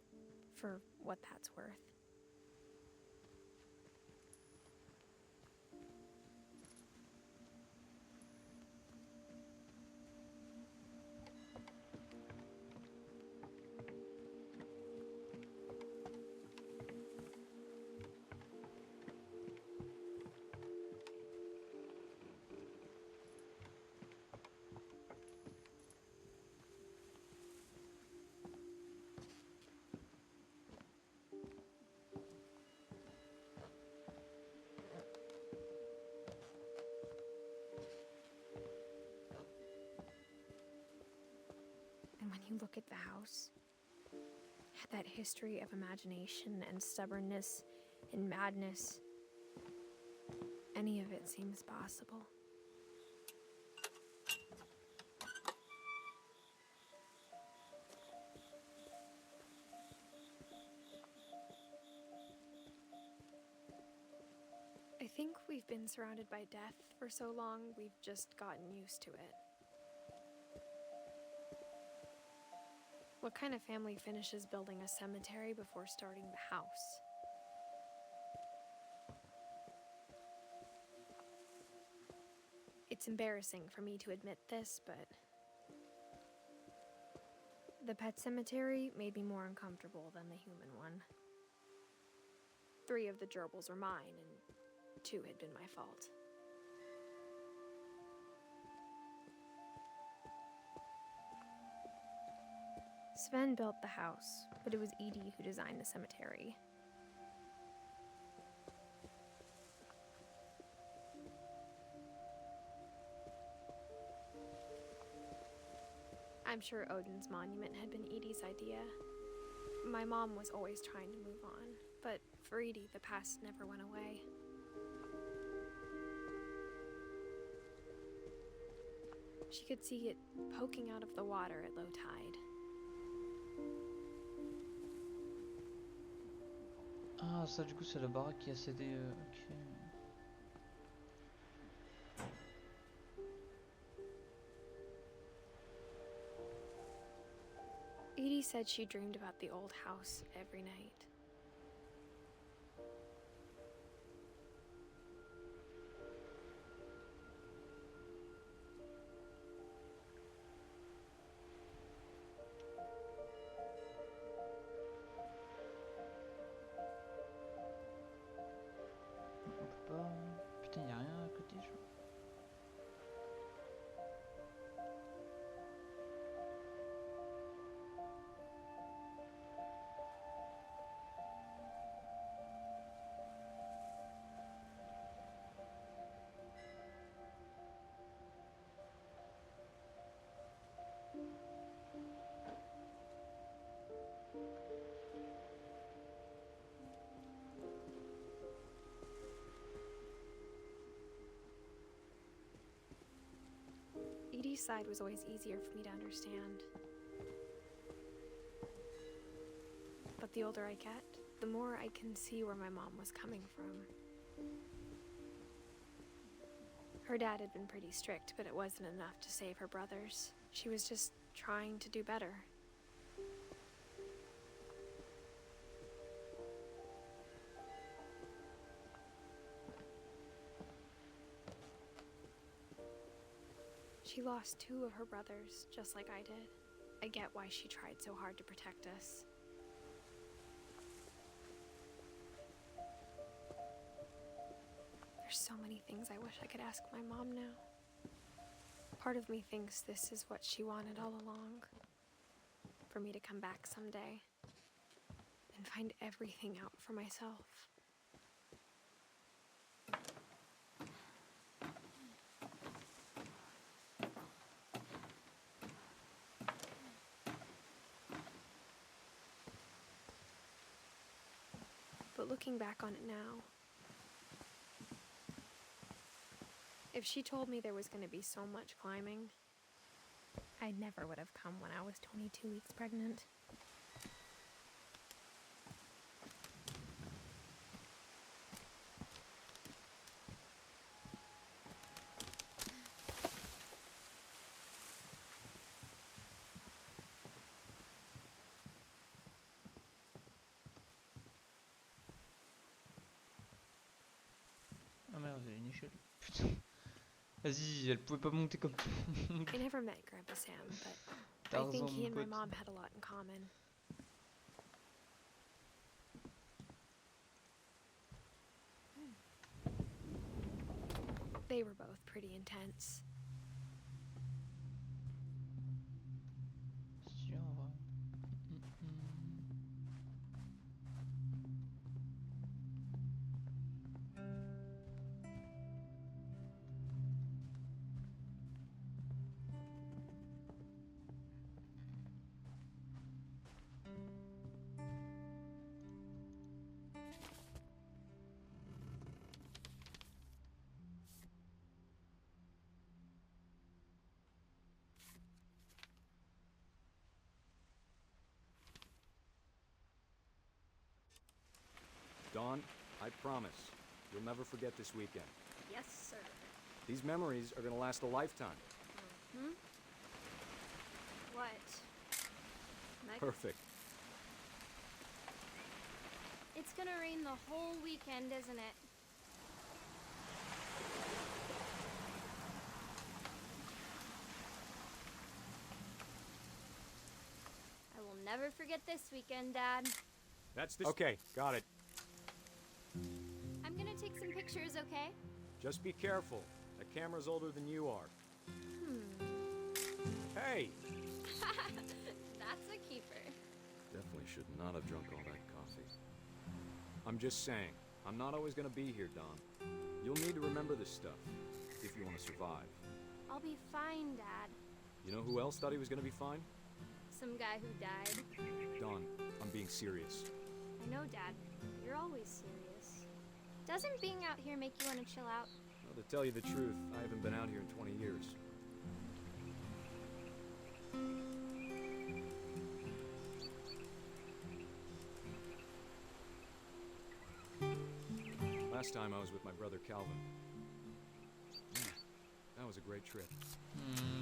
for what that's worth. And when you look at the house, that history of imagination and stubbornness and madness, any of it seems possible. I think we've been surrounded by death for so long, we've just gotten used to it. What kind of family finishes building a cemetery before starting the house? It's embarrassing for me to admit this, but the pet cemetery made me more uncomfortable than the human one. 3 of the gerbils are mine, and 2 had been my fault. Sven built the house, but it was Edie who designed the cemetery. I'm sure Odin's monument had been Edie's idea. My mom was always trying to move on, but for Edie, the past never went away. She could see it poking out of the water at low tide. Ah, ça du coup c'est la baraque qui a cédé. Ok. Edie said she dreamed about the old house every night. On peut pas. Putain, y a rien à côté, je crois. Edie's side was always easier for me to understand. But the older I get, the more I can see where my mom was coming from. Her dad had been pretty strict, but it wasn't enough to save her brothers. She was just trying to do better. She lost 2 of her brothers, just like I did. I get why she tried so hard to protect us. There's so many things I wish I could ask my mom now. Part of me thinks this is what she wanted all along. For me to come back someday and find everything out for myself. But looking back on it now, if she told me there was going to be so much climbing, I never would have come when I was 22 weeks pregnant. Ah merde, il y a une échelle. Putain. Vas-y, elle pouvait pas monter comme tout le monde. I never met Grandpa Sam, but I Tarzan, think he mon and my pote. mom had a lot in common. They were both pretty intense. C'est dur, en vrai. Dawn, I promise, you'll never forget this weekend. Yes, sir. These memories are gonna last a lifetime. Hmm? What? Perfect. It's gonna rain the whole weekend, isn't it? I will never forget this weekend, Dad. That's the... Okay, got it. I'm gonna take some pictures, okay? Just be careful. That camera's older than you are. Hey! That's a keeper. Definitely should not have drunk all that coffee. I'm just saying, I'm not always gonna be here, Don. You'll need to remember this stuff, if you want to survive. I'll be fine, Dad. You know who else thought he was gonna be fine? Some guy who died. Dawn, I'm being serious. I know, Dad. You're always serious. Doesn't being out here make you want to chill out? Well, to tell you the truth, I haven't been out here in 20 years. Last time I was with my brother Calvin. Yeah, that was a great trip.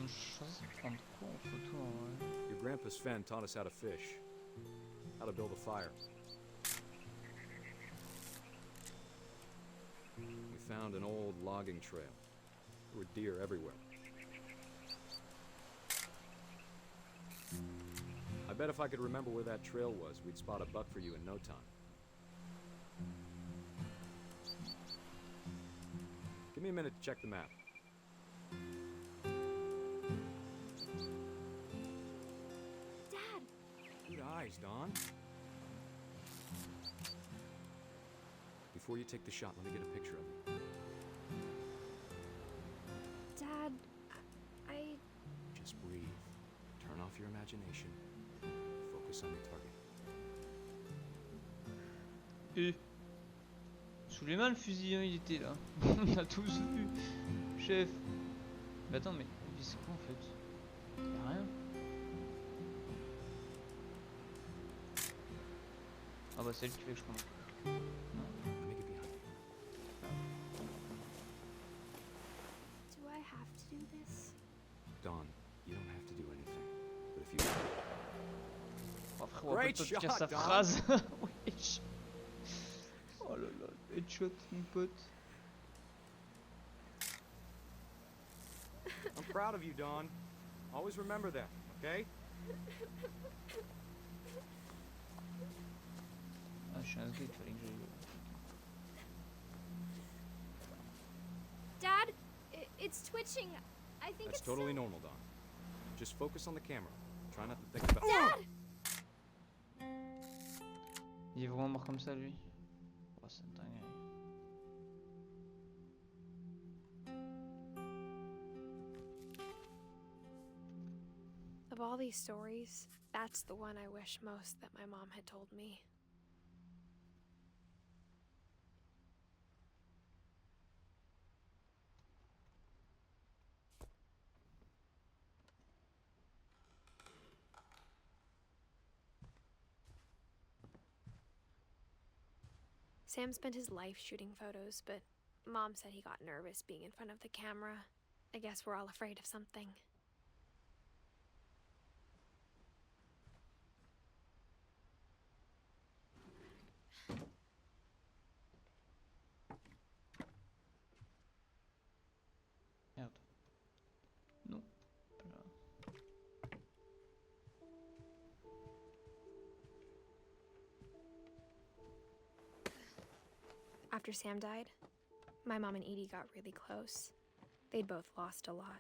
Je sais pas prendre quoi en photo en vrai. Your grandpa Sven taught us how to fish, how to build a fire. We found an old logging trail. There were deer everywhere. I bet if I could remember where that trail was, we'd spot a buck for you in no time. Give me a minute to check the map. Dad! Good eyes, Dawn. Before you take the shot, let me get a picture of you. Dad, I... Just breathe. Turn off your imagination. Focus on the target. Et sous les mains le fusil, hein, il était là. On a tous vu. Chef. Mais attends, mais c'est quoi en fait? Y'a rien. Ah bah c'est elle qui fait que je comprends. Non. Let me get behind you. Do I have to do this? Dawn, you don't have to do anything. But if you... Oh frérot, Great on peut pas shot, sa Dawn. phrase. Wesh. Oh là là, headshot mon pote. I'm proud of you, Dawn. Always remember that, okay? Ah, je suis un sgrid, fallait que je... Dad, it's twitching. I think That's it's totally normal, Dawn. Just focus on the camera. Try not to think about... Dad! Il est vraiment mort comme ça lui. Oh, c'est dingue. Of all these stories, that's the one I wish most that my mom had told me. Sam spent his life shooting photos, but Mom said he got nervous being in front of the camera. I guess we're all afraid of something. Merde. Non. Pas là. After Sam died, my mom and Edie got really close. They'd both lost a lot.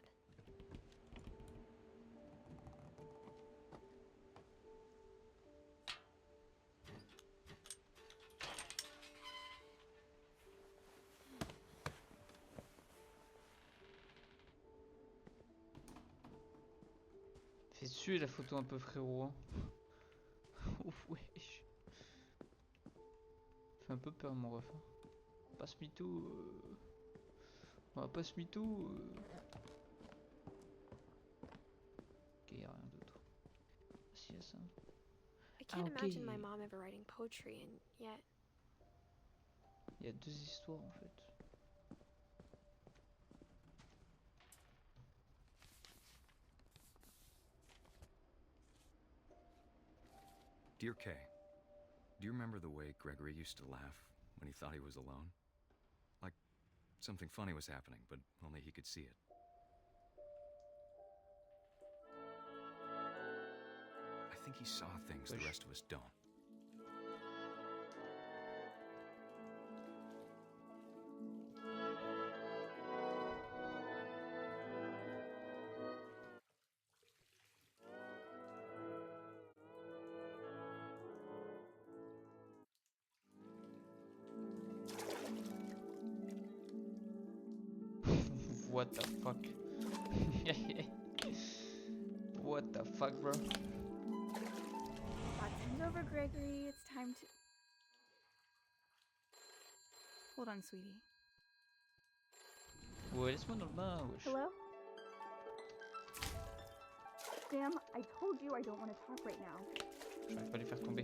Fais suer la photo un peu frérot. Hein. Ouf wesh. Fait un peu peur mon ref. Hein. Passe mytho. On va pas se mytho. Ok, y'a rien d'autre. Si y'a ça. I can't okay. imagine my mom ever writing poetry, and yet Il y a deux histoires en fait. Dear Kay, do you remember the way Gregory used to laugh when he thought he was alone? Like something funny was happening, but only he could see it. I think he saw things the rest of us don't. What the fuck? What the fuck, bro? That's over, Gregory. It's time to... Hold on, sweetie. Ouais, laisse-moi dans le bain, wesh. Hello? Sam, I told you I don't want to talk right now. J'arrive pas à les faire tomber.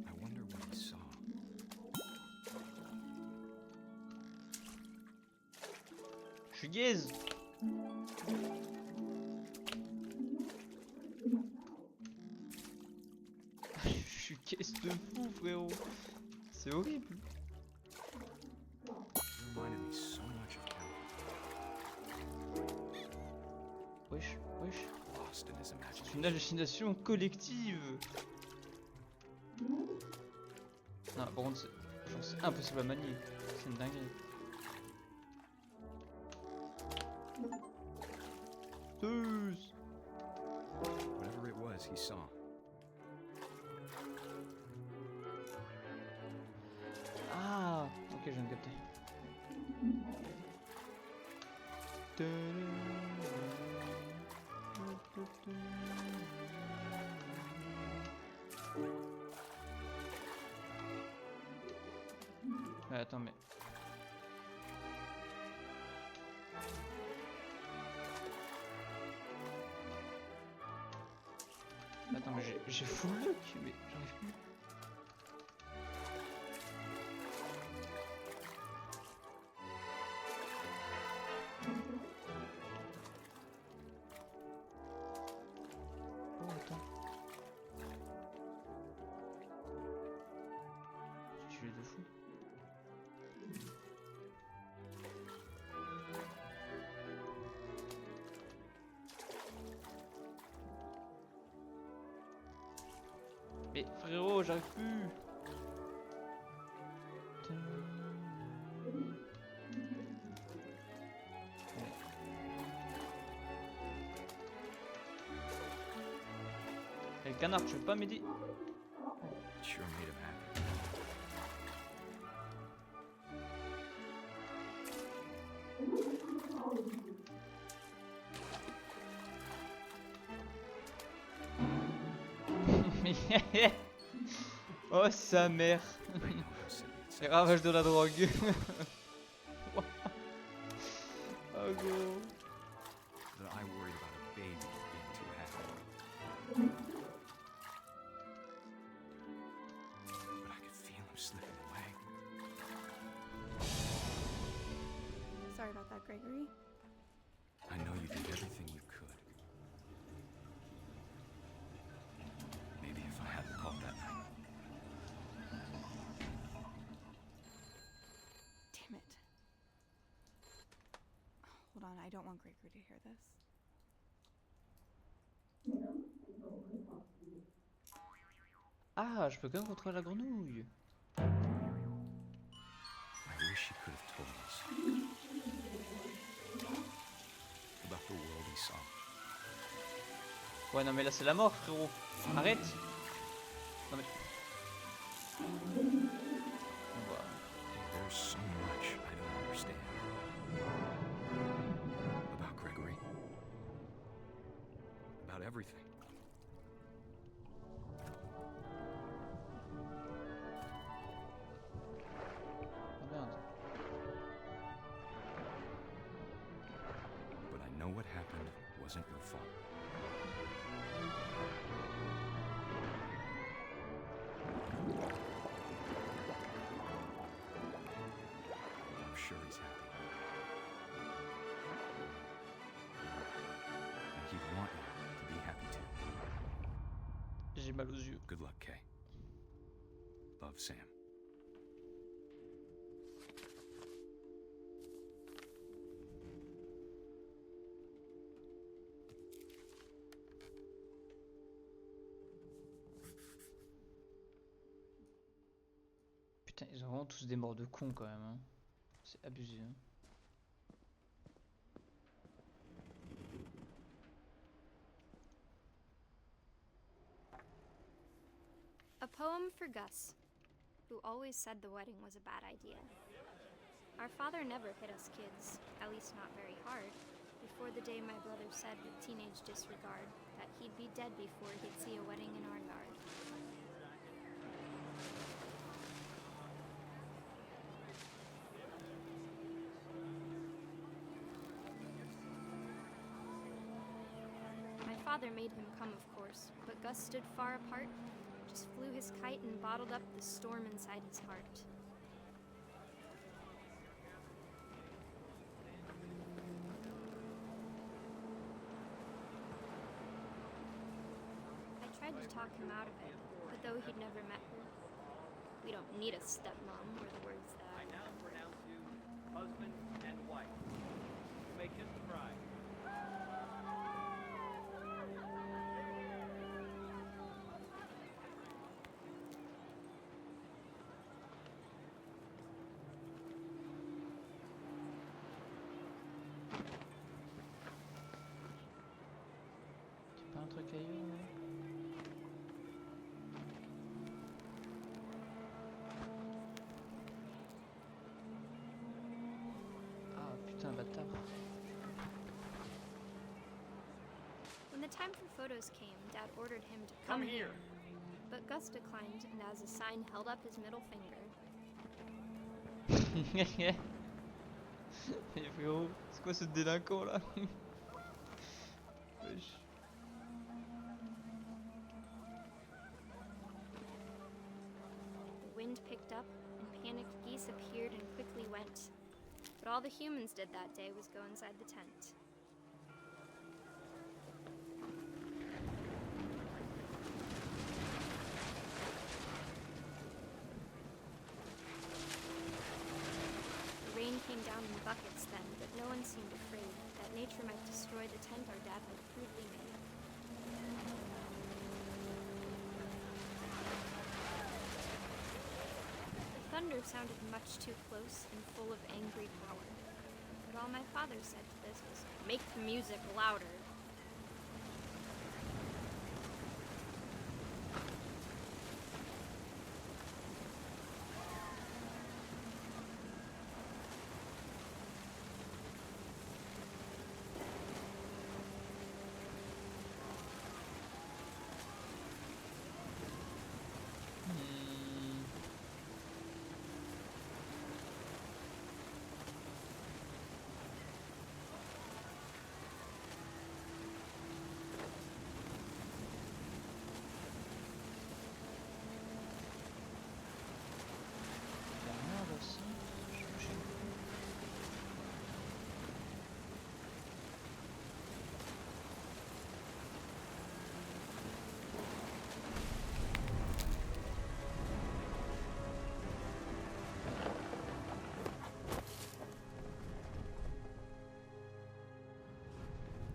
I wonder what he saw. Je suis gaze. Je suis gaze de fou, frérot. C'est horrible. You reminded me so much of Calvin. Wesh, wesh. Lost in his C'est imagination. une hallucination collective. Non, par contre, c'est impossible à manier. C'est une dinguerie. Tous. Whatever it was, he saw. Ah, ok, je viens de capter. Ouais, attends, mais... Attends, mais j'ai full look, mais j'arrive plus. Oh, attends. Tu es de fou. Mais frérot, j'arrive plus. Et le canard, tu veux pas m'aider? It sure made him happy. Oh sa mère. They know how silly it Les sounds. ravages de la drogue. Oh gros. That I worried about a baby being too happy. But I could feel him slipping away. Sorry about that, Gregory. I know you did everything you could. Maybe if I hadn't called that night. Damn it. Hold on, I don't want Gregory to hear this. Ah, je peux quand même contrôler la grenouille. I wish he could have told us about the world he saw. Ouais, non, mais là, c'est la mort, frérot. Arrête. Non, mais... Voilà. There's so much I don't understand about Gregory, about everything. Oh, merde. But I know what happened wasn't your fault. I'm sure he's happy. And he'd want you to be happy too. J'ai mal aux yeux. Good luck, Kay. Love, Sam. Putain, ils ont vraiment tous des morts de cons quand même. Hein. C'est abusé. Hein. A poem for Gus, who always said the wedding was a bad idea. Our father never hit us kids, at least not very hard. We before the day my brother said with teenage disregard that he'd be dead before he'd see a wedding in our yard. My father made him come, of course, but Gus stood far apart, just flew his kite and bottled up the storm inside his heart. I tried to talk him out of it, but though he'd never met her, we don't need a stepmom, were the words that I now pronounce you husband and wife. You may kiss the bride. Pas un truc ailleurs, non? Ah putain, bâtard. When the time for photos came, Dad ordered him to come here. But Gus declined, and as a sign held up his middle finger. Et frérot, c'est quoi ce délinquant là? Wesh. The wind picked up, and panicked geese appeared and quickly went. But all the humans did that day was go inside the tent. The rain came down in buckets then, but no one seemed afraid that nature might destroy the tent our dad had crudely made. The thunder sounded much too close and full of angry power. But all my father said to this was, "Make the music louder."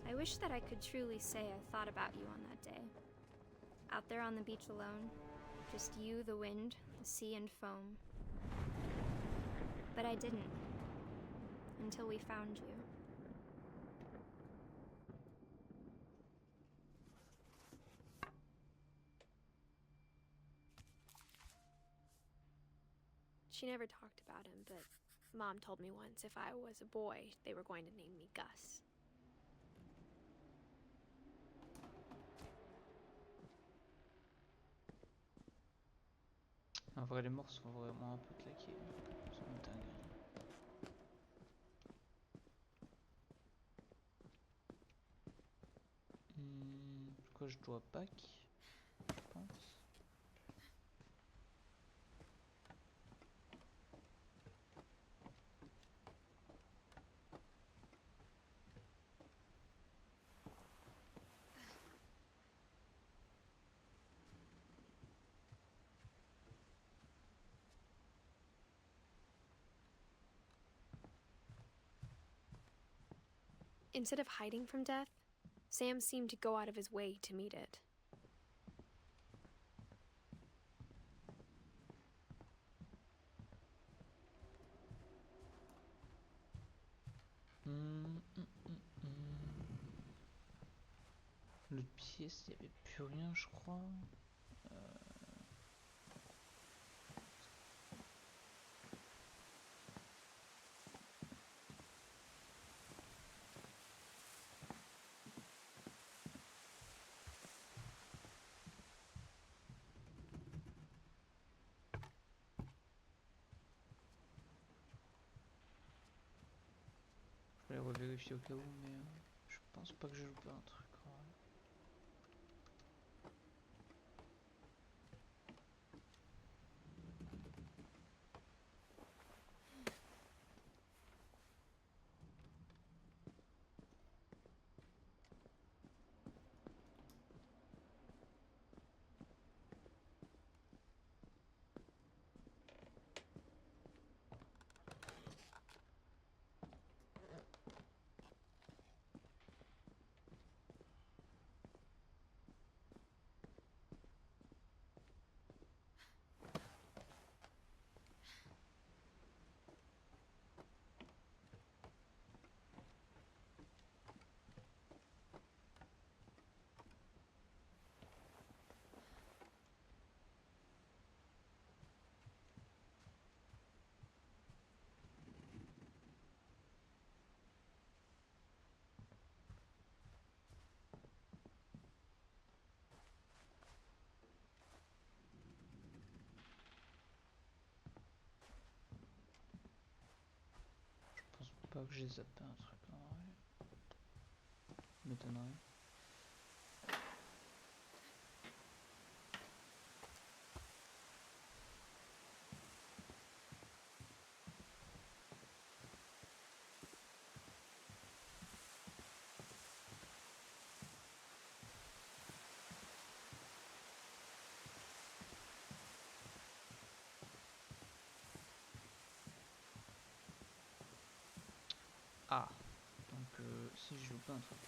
I wish that I could truly say I thought about you on that day. Out there on the beach alone, just you, the wind, the sea, and foam. But I didn't, until we found you. She never talked about him, but Mom told me once if I was a boy, they were going to name me Gus. En vrai, les morts sont vraiment un peu claqués. Ils sont dingues. Pourquoi je dois back, je pense. Instead of hiding from death, Sam seemed to go out of his way to meet it. L'autre pièce, il n'y avait plus rien, je crois. vérifier au cas où, mais je pense pas que j'ai loupé un truc. En vrai. Je pense pas que j'ai zappé un truc en vrai. M'étonnerait. Ah, donc si je joue pas un truc.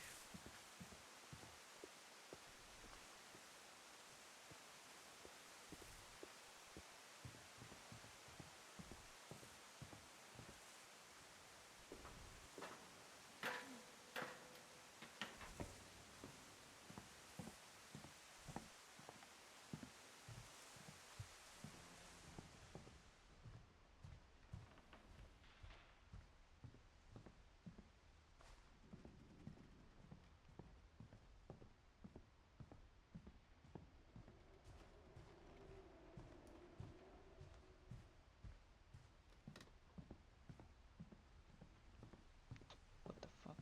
What the fuck?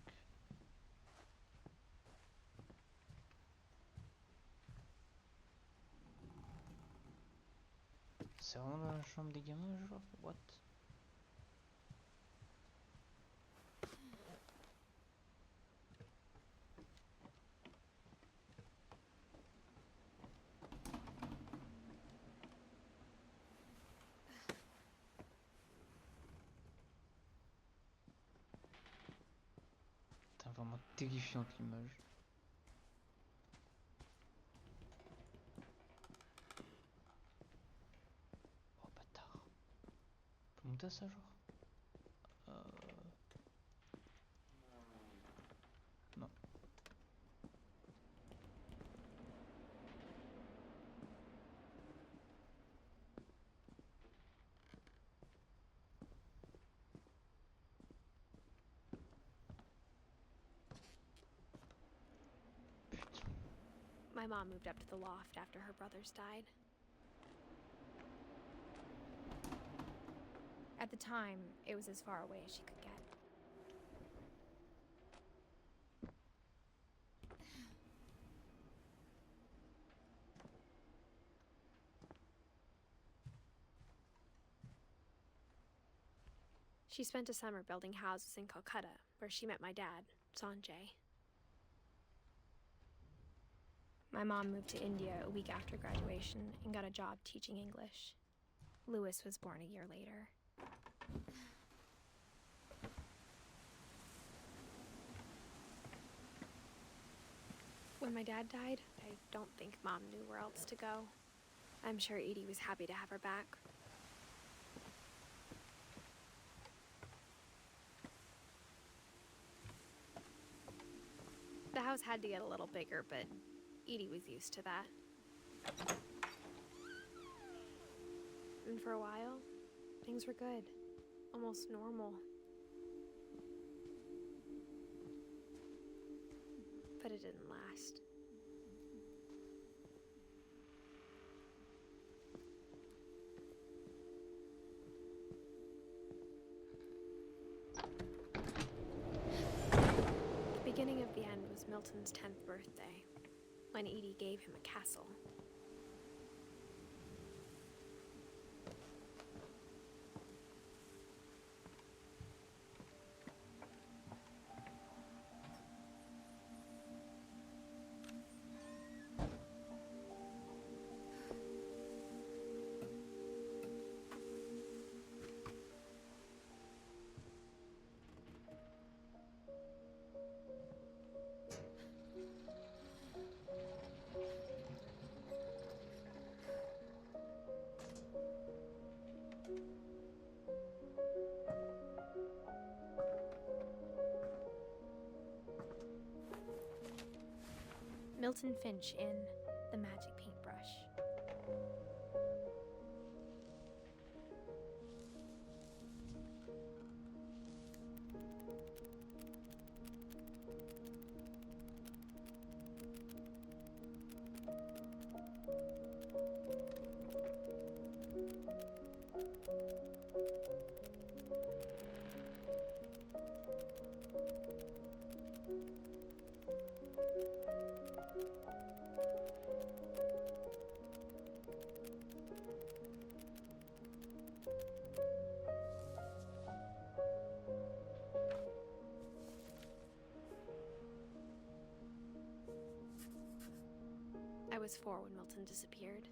C'est vraiment dans la chambre des gamins, genre? What? Putain, vraiment terrifiante l'image. Oh bâtard. On peut monter à ça genre? Non. My mom moved up to the loft after her brothers died. At the time, it was as far away as she could get. She spent a summer building houses in Calcutta, where she met my dad, Sanjay. My mom moved to India a week after graduation and got a job teaching English. Louis was born a year later. When my dad died, I don't think Mom knew where else to go. I'm sure Edie was happy to have her back. The house had to get a little bigger, but Edie was used to that. And for a while, things were good. Almost normal. But it didn't last. Milton's 10th birthday, when Edie gave him a castle. Milton Finch in The Magic Paintbrush. I was 4 when Milton disappeared.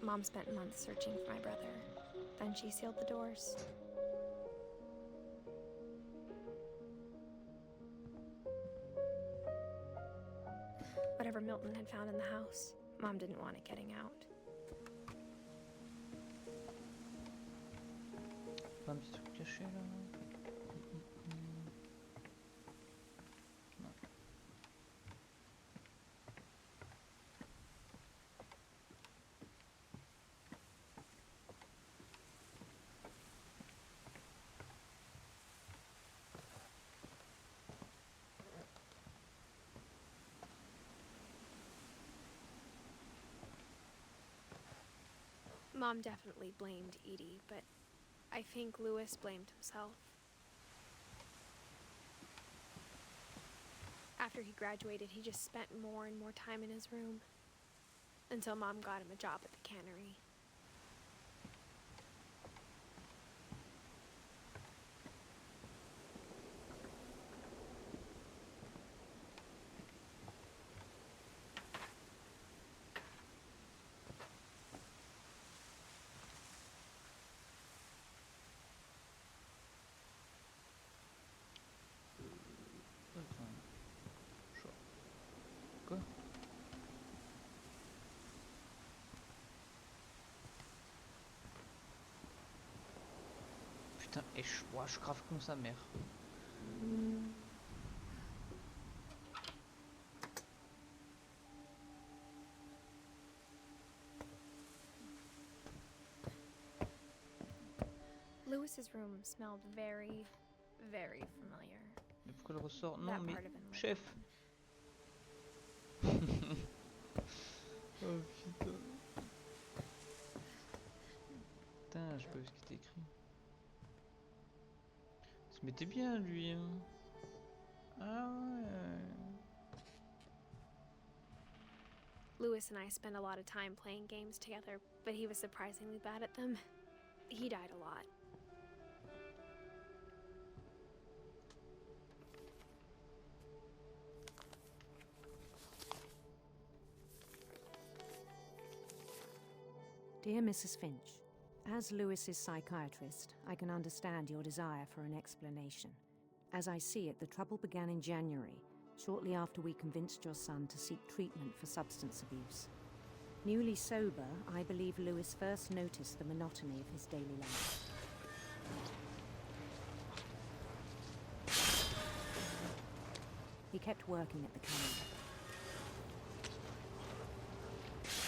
Mom spent months searching for my brother. Then she sealed the doors. Whatever Milton had found in the house, Mom didn't want it getting out. Pas un petit truc caché là? Non. Mom definitely blamed Edie, but I think Lewis blamed himself. After he graduated, he just spent more and more time in his room, until Mom got him a job at the cannery. Quoi? Putain, et je crave comme sa mère. Lewis's room smelled very, very familiar. Mais pourquoi le ressort? Non, That mais part of him was chef. Oh putain. Putain, je sais pas vu ce qui était écrit. Il se mettait bien lui, hein. Ah ouais. Lewis and I spent a lot of time playing games together, but he was surprisingly bad at them. He died a lot. Dear Mrs. Finch, as Lewis's psychiatrist, I can understand your desire for an explanation. As I see it, the trouble began in January, shortly after we convinced your son to seek treatment for substance abuse. Newly sober, I believe Lewis first noticed the monotony of his daily life. He kept working at the cannery,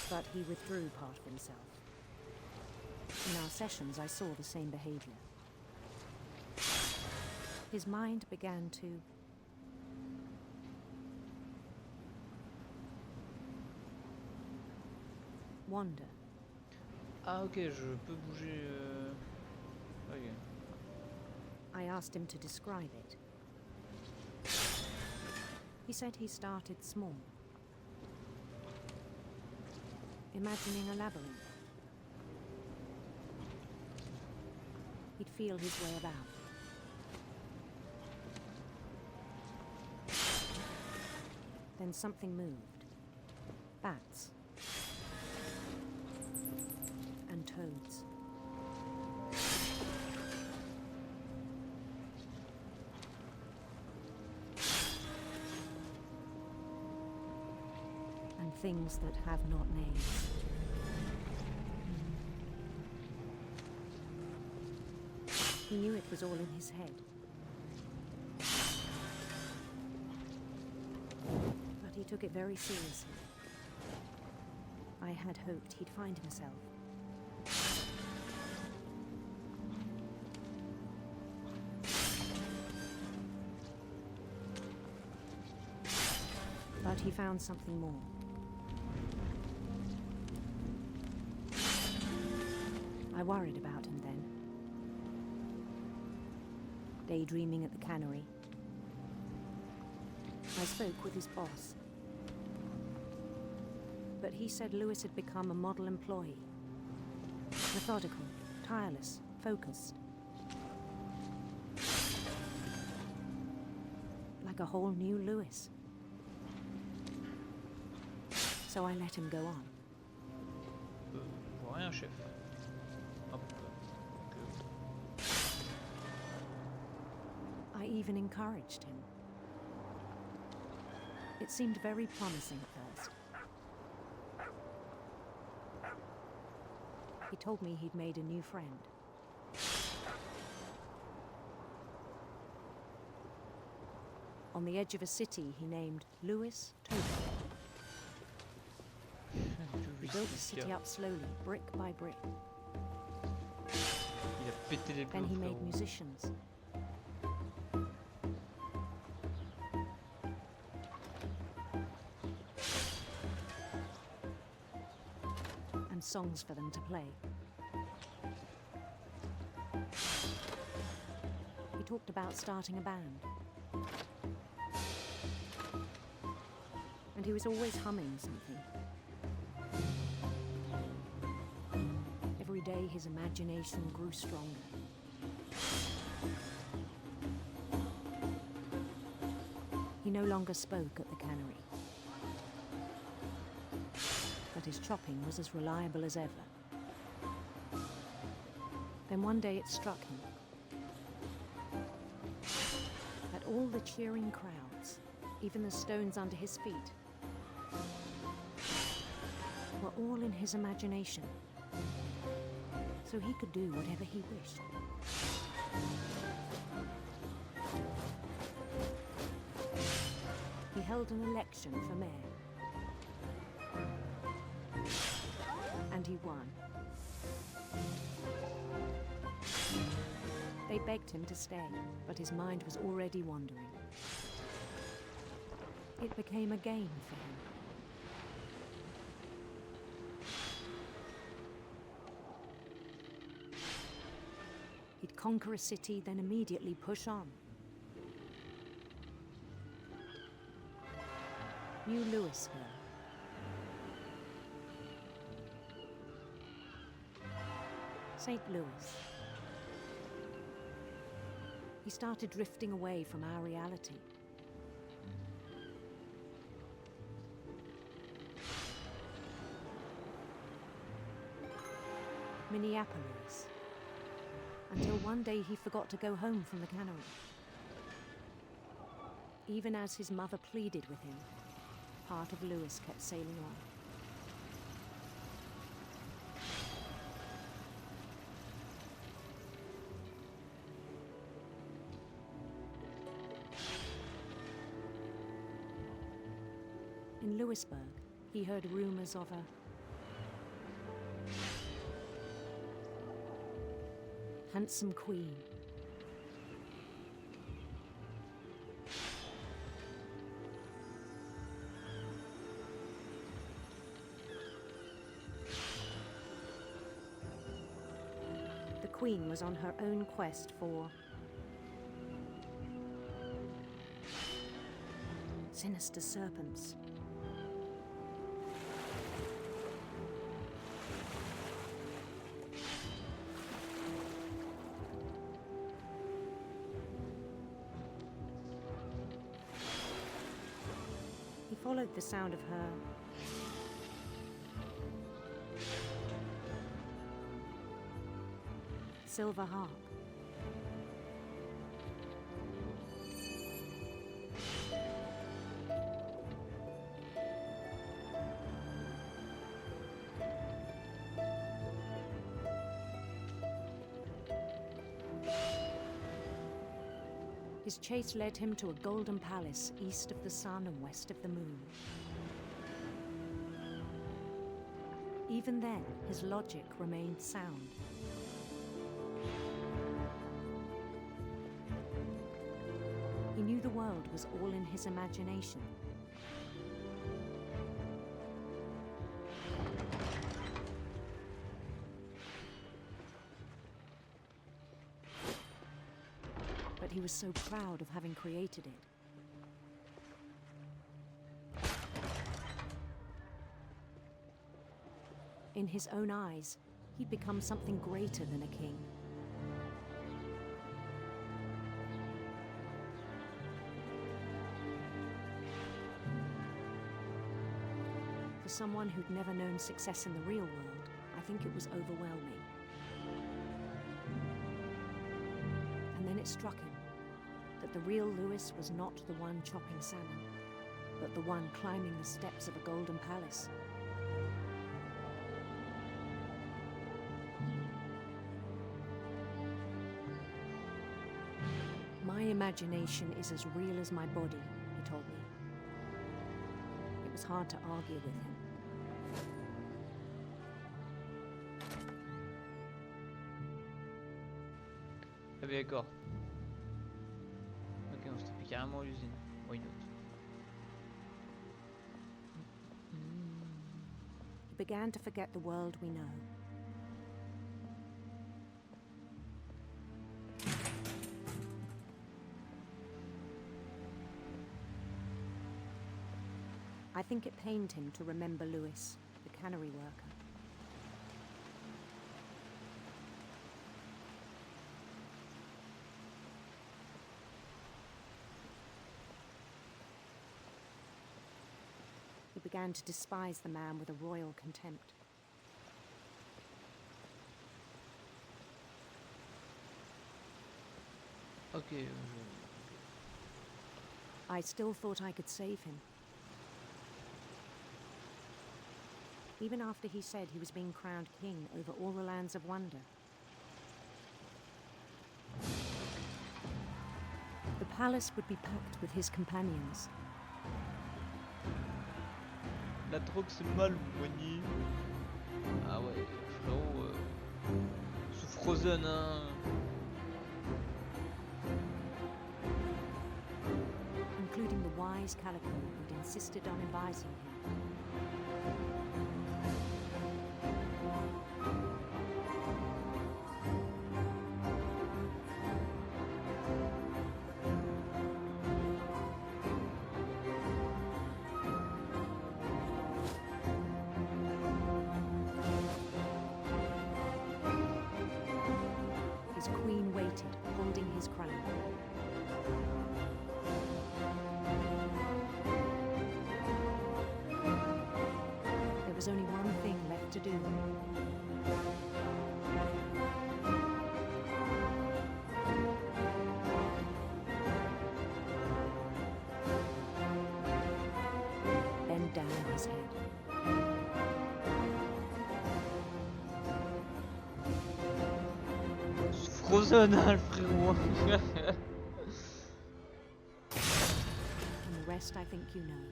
but he withdrew part of himself. In our sessions, I saw the same behavior. His mind began to wonder. Ah ok, je peux bouger... Ok. I asked him to describe it. He said he started small, imagining a labyrinth. He'd feel his way about. Then something moved. Bats. And toads. And things that have not names. He knew it was all in his head. But he took it very seriously. I had hoped he'd find himself. But he found something more. I worried about him then. Daydreaming at the cannery. I spoke with his boss. But he said Lewis had become a model employee. Methodical, tireless, focused. Like a whole new Lewis. So I let him go on. Pour rien, chef. Hop. I even encouraged him. It seemed very promising at first. He told me he'd made a new friend. On the edge of a city he named Lewis Toby. He built the city up slowly, brick by brick. Then he made musicians. And songs for them to play. He talked about starting a band. And he was always humming something. Every day his imagination grew stronger. He no longer spoke at the cannery. But his chopping was as reliable as ever. Then one day it struck him that all the cheering crowds, even the stones under his feet, were all in his imagination. So he could do whatever he wished. He held an election for mayor. And he won. They begged him to stay, but his mind was already wandering. It became a game for him. He'd conquer a city, then immediately push on. New Louisville. St. Louis. He started drifting away from our reality. Minneapolis. Until one day he forgot to go home from the cannery. Even as his mother pleaded with him, part of Lewis kept sailing on. In Lewisburg, he heard rumors of a handsome queen. queen was on her own quest for sinister serpents. He followed the sound of her silver harp. His chase led him to a golden palace east of the sun and west of the moon. Even then, his logic remained sound. He knew the world was all in his imagination. But he was so proud of having created it. In his own eyes, he'd become something greater than a king. For someone who'd never known success in the real world, I think it was overwhelming. And then it struck him that the real Lewis was not the one chopping salmon, but the one climbing the steps of a golden palace. My imagination is as real as my body, he told me. It was hard to argue with him. Ah bah d'accord. Ok, on se tapait carrément à l'usine. Why not? He began to forget the world we know. I think it pained him to remember Lewis, the cannery worker. He began to despise the man with a royal contempt. Ok. I still thought I could save him. Even after he said he was being crowned king over all the lands of wonder. The palace would be packed with his companions. La drogue c'est mal poigné. Ah ouais, frérot, sous Frozen, hein. Including the wise Calico who'd insisted on advising him. His queen waited, holding his crown. There was only one thing left to do. Bend down his head. Frozen, hein, le frérot. And the rest I think you know.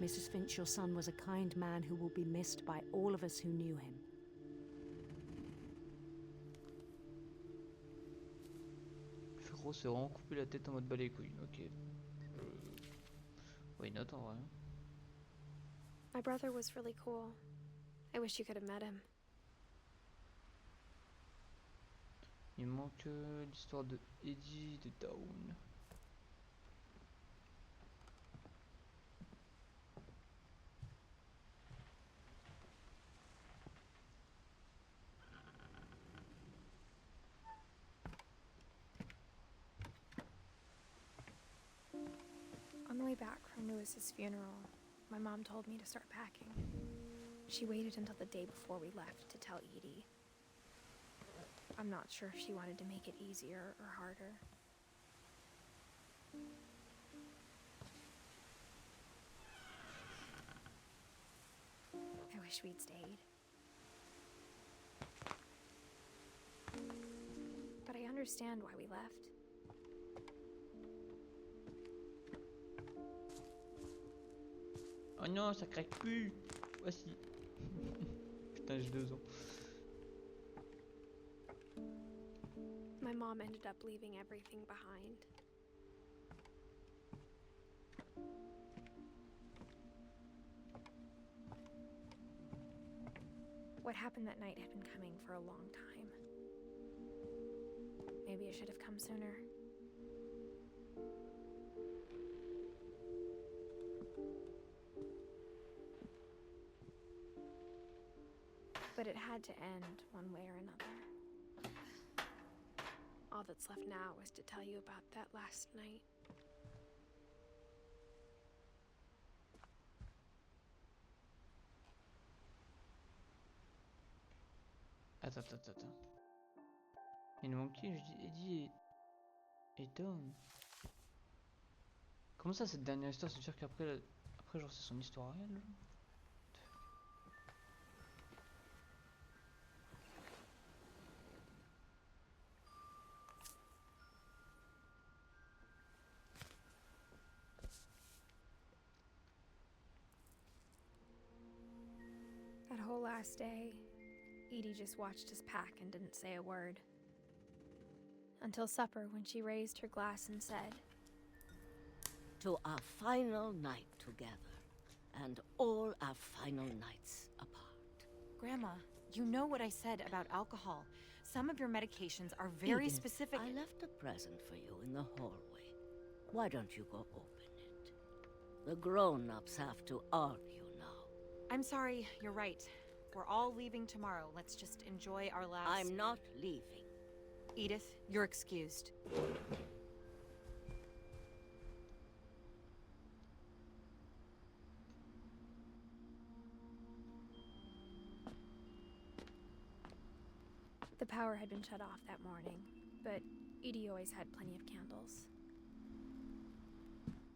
Mrs. Finch, your son was a kind man who will be missed by all of us who knew him. Le frérot s'est vraiment coupé la tête en mode bas les couilles. Ok. Why not en vrai. My brother was really cool. I wish you could have met him. Il manque l'histoire de Eddie de Down. On the way back from Lewis's funeral, my mom told me to start packing. She waited until the day before we left to tell Edie. I'm not sure if she wanted to make it easier or harder. I wish we'd stayed. But I understand why we left. Oh non, ça craque plus. Voici. Putain, j'ai 2 ans. My mom ended up leaving everything behind. What happened that night had been coming for a long time. Maybe it should have come sooner. But it had to end one way or another. All that's left now is to tell you about that last night. Attends. Il nous manquait, je dis Eddie et Dawn. Comment ça, cette dernière histoire, c'est-à-dire qu'après, genre, c'est son histoire réelle, genre? That whole last day, Edie just watched us pack and didn't say a word. Until supper, when she raised her glass and said, "To our final night together, and all our final nights apart." Grandma, you know what I said about alcohol. Some of your medications are very Edith, specific. I left a present for you in the hallway. Why don't you go open it? The grown-ups have to argue now. I'm sorry, you're right. We're all leaving tomorrow. Let's just enjoy our last... I'm not leaving. Edith, you're excused. The power had been shut off that morning, but Edie always had plenty of candles.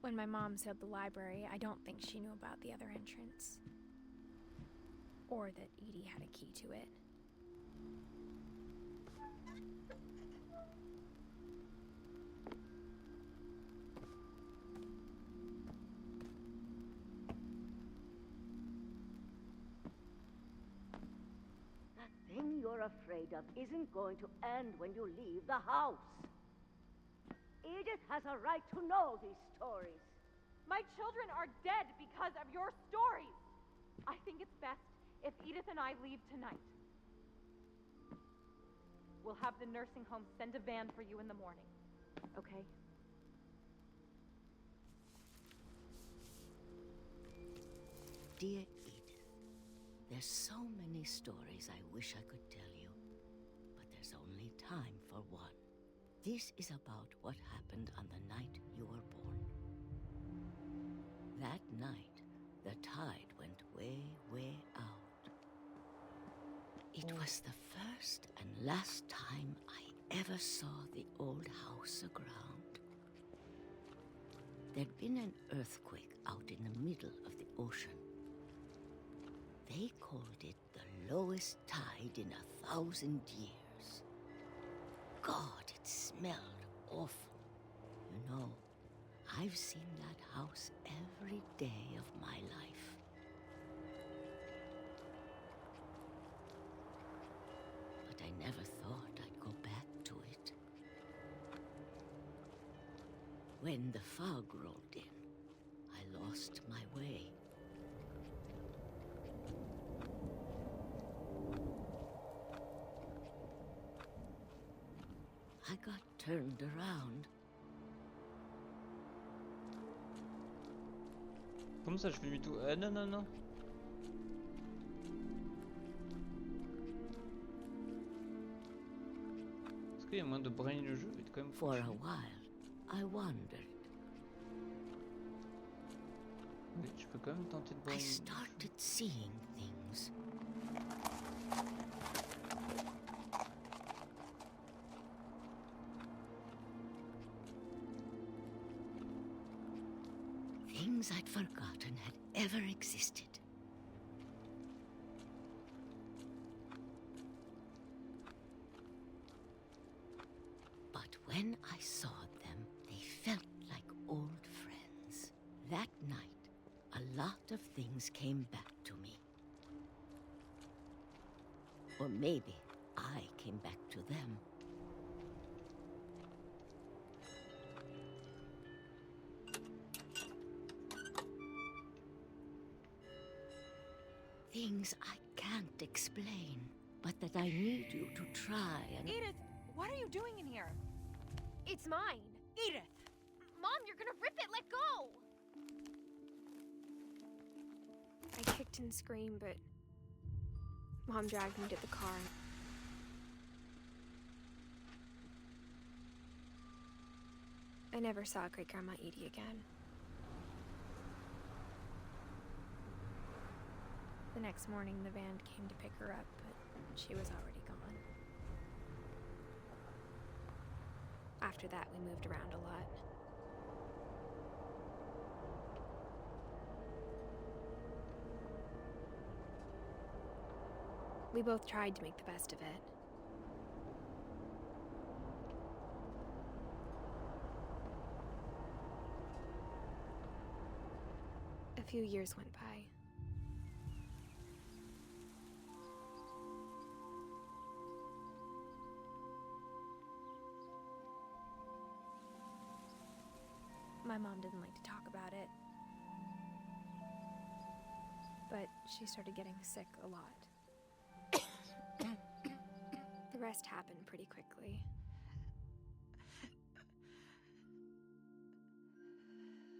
When my mom sealed the library, I don't think she knew about the other entrance. Or that Edie had a key to it. That thing you're afraid of isn't going to end when you leave the house. Edith has a right to know these stories. My children are dead because of your stories. I think it's best if Edith and I leave tonight. We'll have the nursing home send a van for you in the morning, okay? Dear Edith, there's so many stories I wish I could tell you, but there's only time for one. This is about what happened on the night you were born. That night, the tide went way, way out. It was the first and last time I ever saw the old house aground. There'd been an earthquake out in the middle of the ocean. They called it the lowest tide in 1,000 years. God, it smelled awful. You know, I've seen that house every day of my life. But I never thought I'd go back to it. When the fog rolled in, I lost my way. I got turned around. Comment ça, je fais demi-tour? Non, non, non. Est-ce qu'il y a moyen de brain le jeu? Il est quand même For a foutu. while, I wondered. Mais je peux quand même tenter de brain. I started seeing things. Things I'd forgotten had ever existed. But when I saw them, they felt like old friends. That night, a lot of things came back to me. Or maybe I came back to them. Things I can't explain, but that I need you to try and... Edith, what are you doing in here? It's mine. Edith! Mom, you're gonna rip it! Let go! I kicked and screamed, but Mom dragged me to the car. I never saw Great-Grandma Edie again. The next morning, the van came to pick her up, but she was already gone. After that, we moved around a lot. We both tried to make the best of it. A few years went by. My mom didn't like to talk about it, but she started getting sick a lot. The rest happened pretty quickly.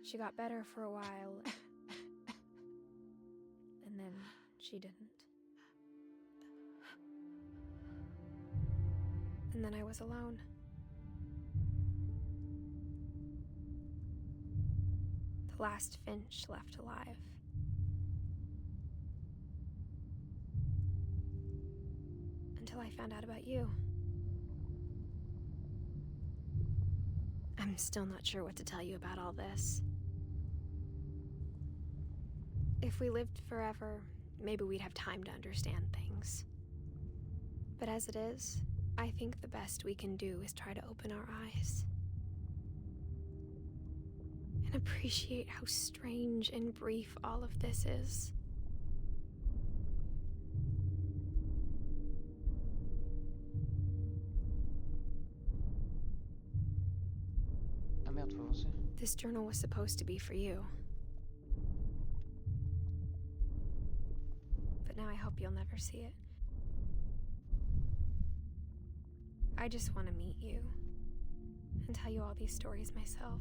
She got better for a while, and then she didn't. And then I was alone. The last Finch left alive. Until I found out about you. I'm still not sure what to tell you about all this. If we lived forever, maybe we'd have time to understand things. But as it is, I think the best we can do is try to open our eyes. And appreciate how strange and brief all of this is. Ah merde, faut avancer. This journal was supposed to be for you. But now I hope you'll never see it. I just want to meet you and tell you all these stories myself.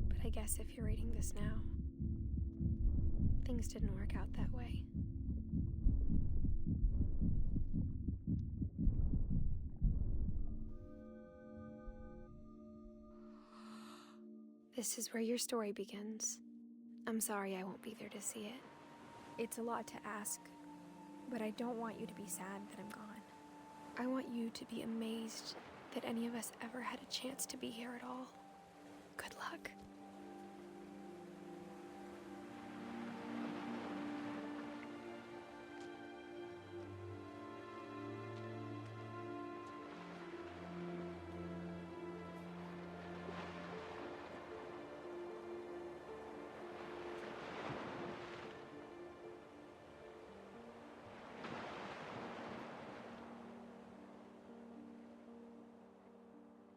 But I guess if you're reading this now, things didn't work out that way. This is where your story begins. I'm sorry I won't be there to see it. It's a lot to ask, but I don't want you to be sad that I'm gone. I want you to be amazed that any of us ever had a chance to be here at all. Good luck.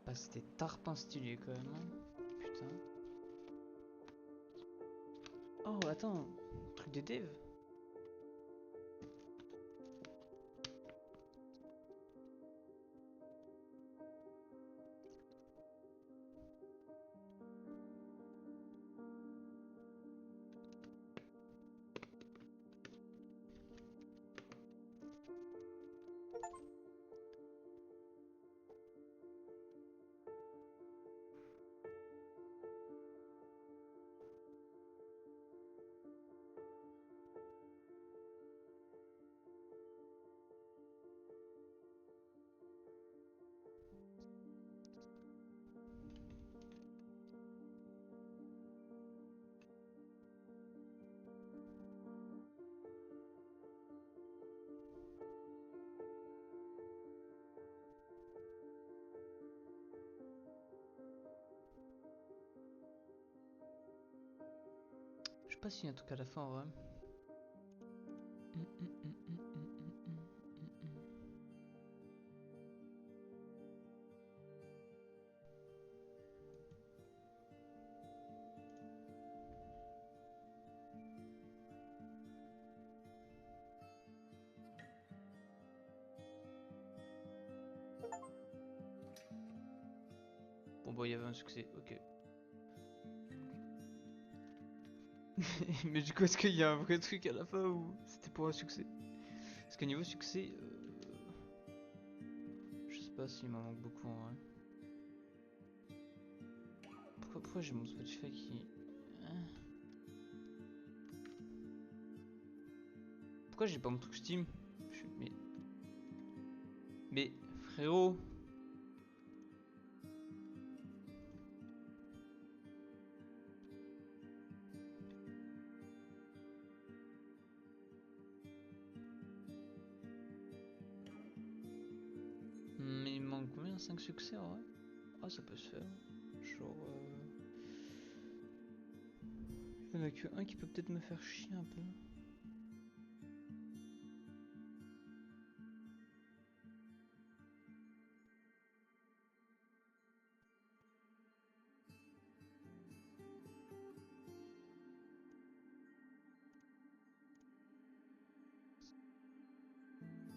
Ah, c'était tarpin stylé quand même. Hein. Putain. Oh, attends. Truc des devs. sais pas s'il y a un truc à la fin en vrai. Bon bah il y avait un succès, ok. Mais du coup est-ce qu'il y a un vrai truc à la fin ou c'était pour un succès? Parce qu'au niveau succès, je sais pas s'il m'en manque beaucoup en vrai. Pourquoi j'ai mon Spotify qui... Hein? Pourquoi j'ai pas mon truc Steam? Mais frérot. Mais il me manque combien? 5 succès en vrai? Ah ça peut se faire. Genre... Il y en a que un qui peut peut-être me faire chier un peu.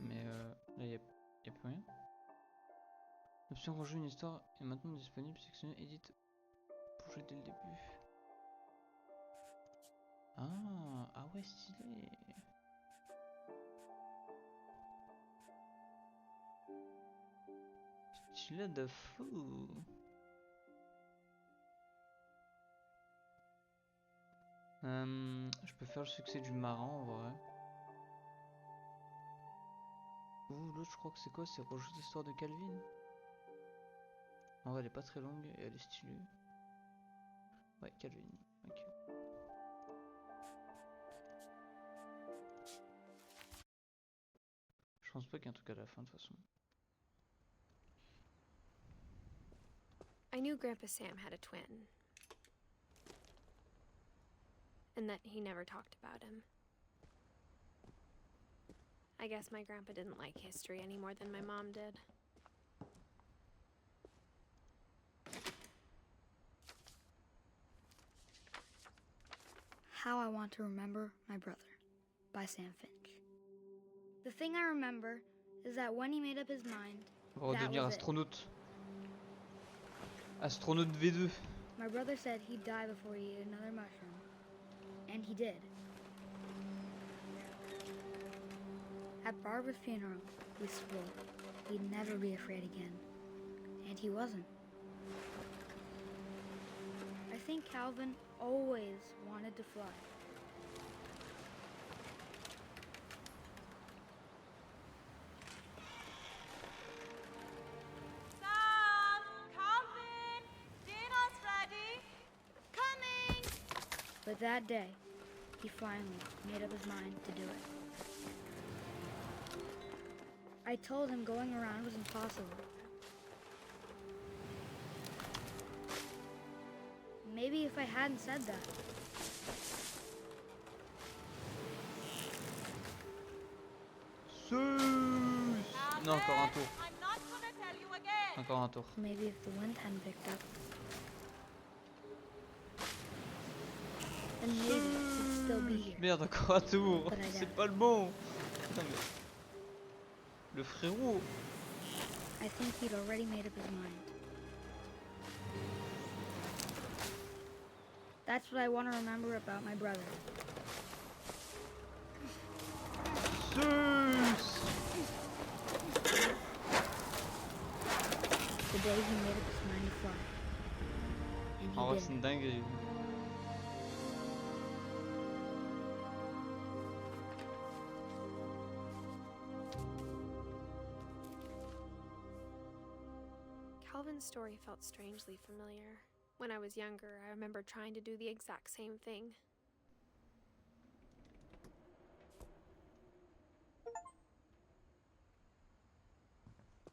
Mais là y a plus rien. L'option rejouer une histoire est maintenant disponible. Sélectionnez Edit pour jouer dès le début. Ah ouais, stylé. Stylé de fou. Je peux faire le succès du marin en vrai. Ouh, l'autre je crois que c'est quoi? C'est rejouer l'histoire de Calvin. En vrai elle est pas très longue et elle est stylée. Ouais, Calvin. Ok. Je pense pas qu'il y ait un truc à la fin de toute façon. I knew Grandpa Sam had a twin. And that he never talked about him. I guess my grandpa didn't like history any more than my mom did. How I Want to Remember My Brother by Sam Finch. The thing I remember is that when he made up his mind, On va redevenir astronaute. Astronaute V2. My brother said he'd die before he ate another mushroom. And he did. At Barbara's funeral, we swore he'd never be afraid again. And he wasn't. I think Calvin always wanted to fly. Sam! Calvin! Dinner's ready! Coming! But that day, he finally made up his mind to do it. I told him going around was impossible. Maybe if I hadn't said that. Non, encore un tour. Encore un tour. Maybe if the wind hadn't picked up. Then maybe he'd still be here. Merde, encore un tour. C'est pas le bon. Putain, mais... Le frérot. I think he'd already made up his mind. That's what I want to remember about my brother. The day he made up his mind to fly. And En vrai, he c'est did. une dinguerie. Calvin's story felt strangely familiar. When I was younger, I remember trying to do the exact same thing.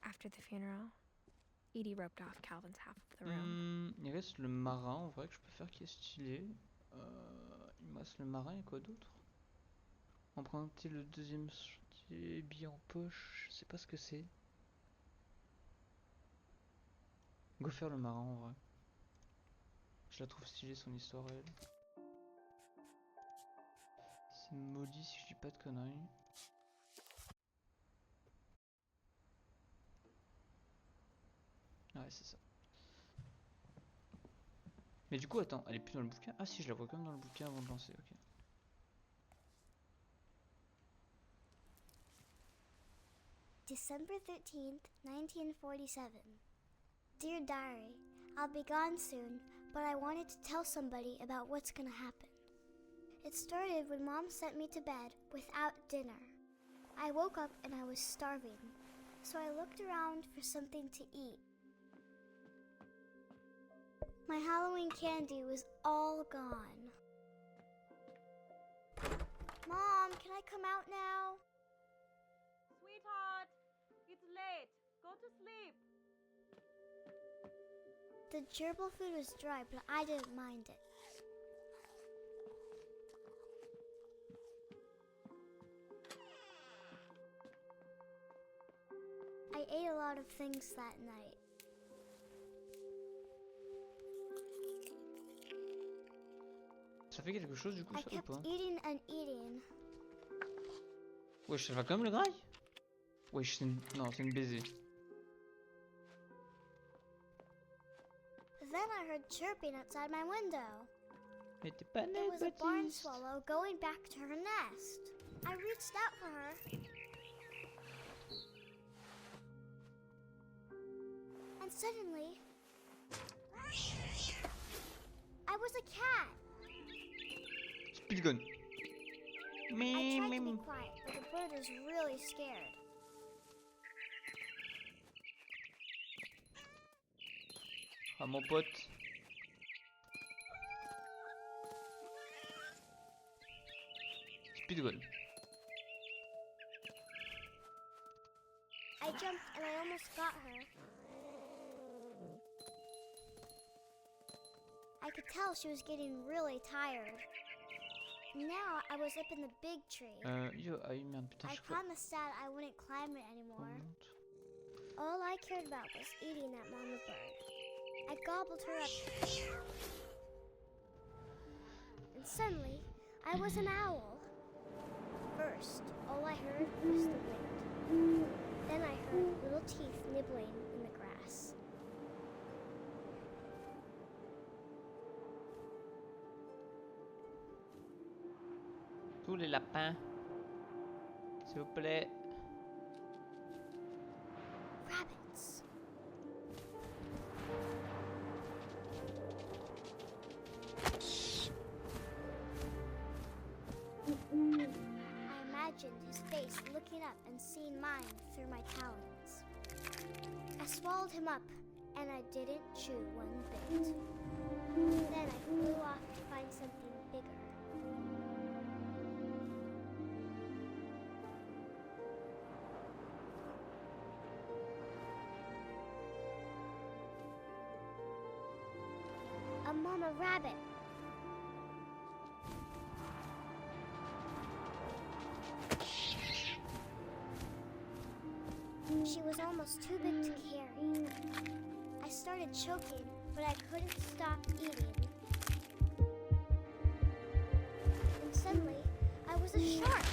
After the funeral, Edie roped off Calvin's half of the room. Il reste le marin en vrai que je peux faire qui est stylé. Il ramasse le marin et quoi d'autre? Emprunter le deuxième chantier, billet en poche, je sais pas ce que c'est. Go faire le marin en vrai. Je la trouve stylée son histoire elle. C'est Molly si je dis pas de conneries. Ouais c'est ça. Mais du coup attends, elle est plus dans le bouquin? Ah si je la vois comme dans le bouquin avant de lancer, ok. December 13th, 1947. Dear Diary, I'll be gone soon, but I wanted to tell somebody about what's gonna happen. It started when Mom sent me to bed without dinner. I woke up and I was starving, so I looked around for something to eat. My Halloween candy was all gone. Mom, can I come out now? Sweetheart, it's late. Go to sleep. The gerbil food was dry, but I didn't mind it. I ate a lot of things that night. Ça fait quelque chose du coup I ça ou kept pas? eating and eating. Wesh ça va comme le graille? Wesh c'est une... non c'est une baiser. Then I heard chirping outside my window. Mais t'es pas It né was a barn Baptiste. swallow going back to her nest. I reached out for her. And suddenly, I was a cat. Speedgun. I tried to be quiet, but the bird was really scared. Ah mon pote. Speedgun. I jumped and I almost got her. I could tell she was getting really tired. Now I was up in the big tree. Yo, ah oui merde putain I je crois. promised Dad I wouldn't climb it anymore. All I cared about was eating that mama bird. I gobbled her up. And suddenly, I was an owl. First, all I heard was the wind. Then I heard little teeth nibbling in the grass. Tous les lapins. S'il vous plaît. Rabbits. I imagined his face looking up and seeing mine through my talons. I swallowed him up, and I didn't chew one bit. Then I flew off to find something bigger. A mama rabbit. She was almost too big to carry. I started choking, but I couldn't stop eating. And suddenly, I was a shark.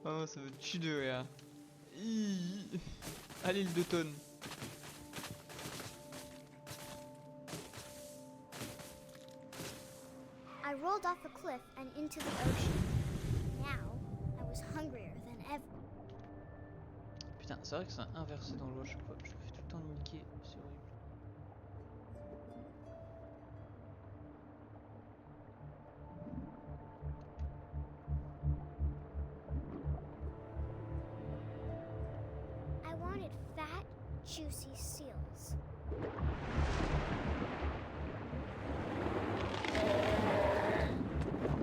Oh ça veut tuer de rire. Allez l'île de tonne. I rolled off a cliff and into the ocean. Now, I was hungrier than ever. Putain, c'est vrai que c'est inversé dans l'eau à chaque fois. Je me fais tout le temps niquer, c'est horrible. I wanted fat, juicy seals.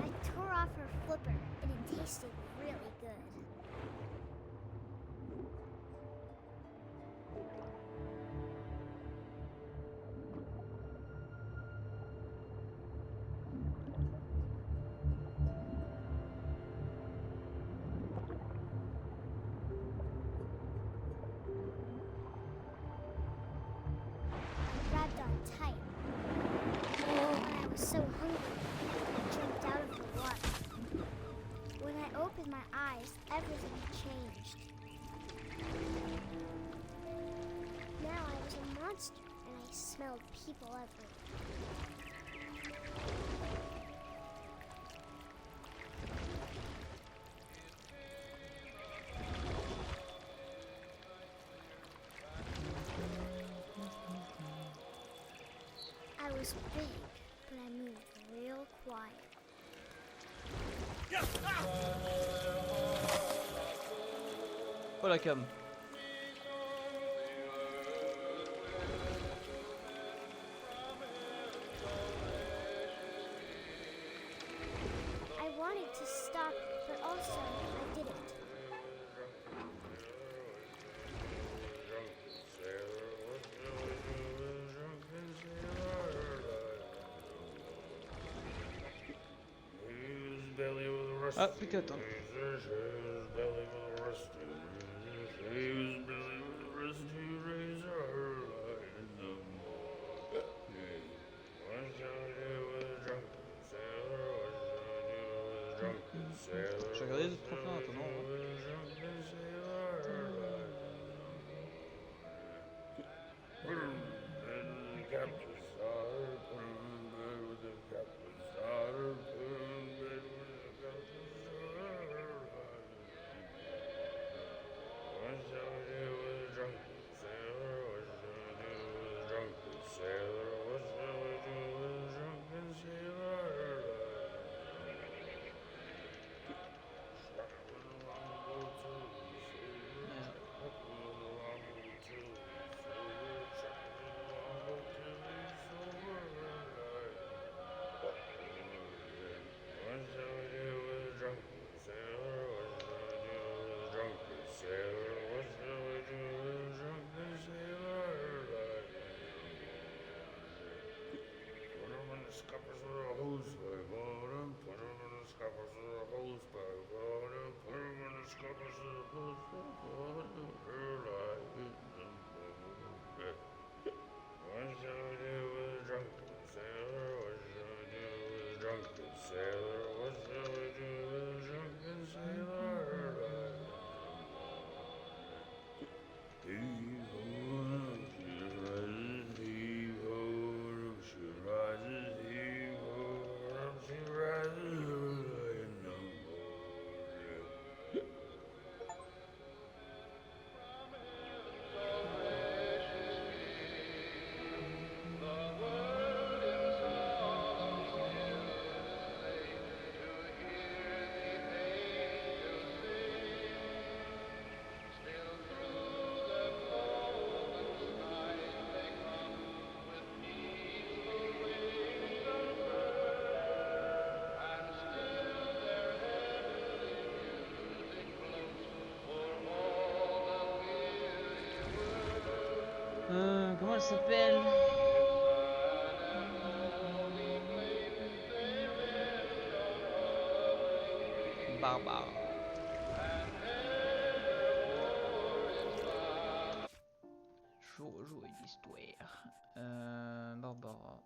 I tore off her flipper so hungry, I jumped out of the water. When I opened my eyes, everything changed. Now I was a monster, and I smelled people everywhere. I was big, but I moved real quiet. Oh la cam. I wanted to stop, but also I didn't. Ah, plus qu'à attendre. J'ai regardé les autres profils en attendant. Comment elle s'appelle? Barbara. Jouer l'histoire. Barbara.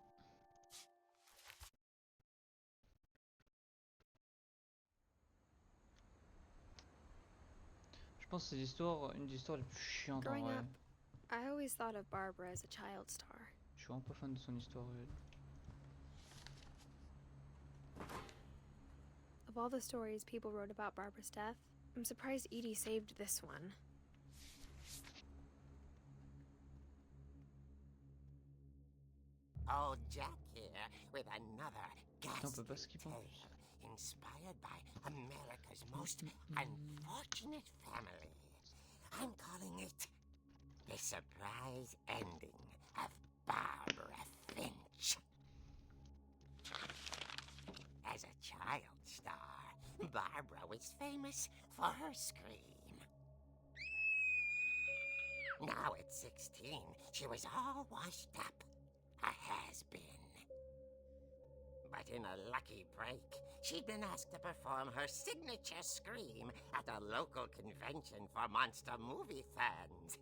Je pense que c'est l'histoire, une des histoires les plus chiantes en Growing vrai. up, I always thought of Barbara as a child star. Je suis vraiment pas fan de son histoire. Of all the stories people wrote about Barbara's death, I'm surprised Edie saved this one. Old Jack here with another ghastly skipper. tale inspired by America's most unfortunate family. I'm calling it The Surprise Ending of Barbara Finch. As a child star, Barbara was famous for her scream. Now at 16, she was all washed up. A has-been. But in a lucky break, she'd been asked to perform her signature scream at a local convention for monster movie fans.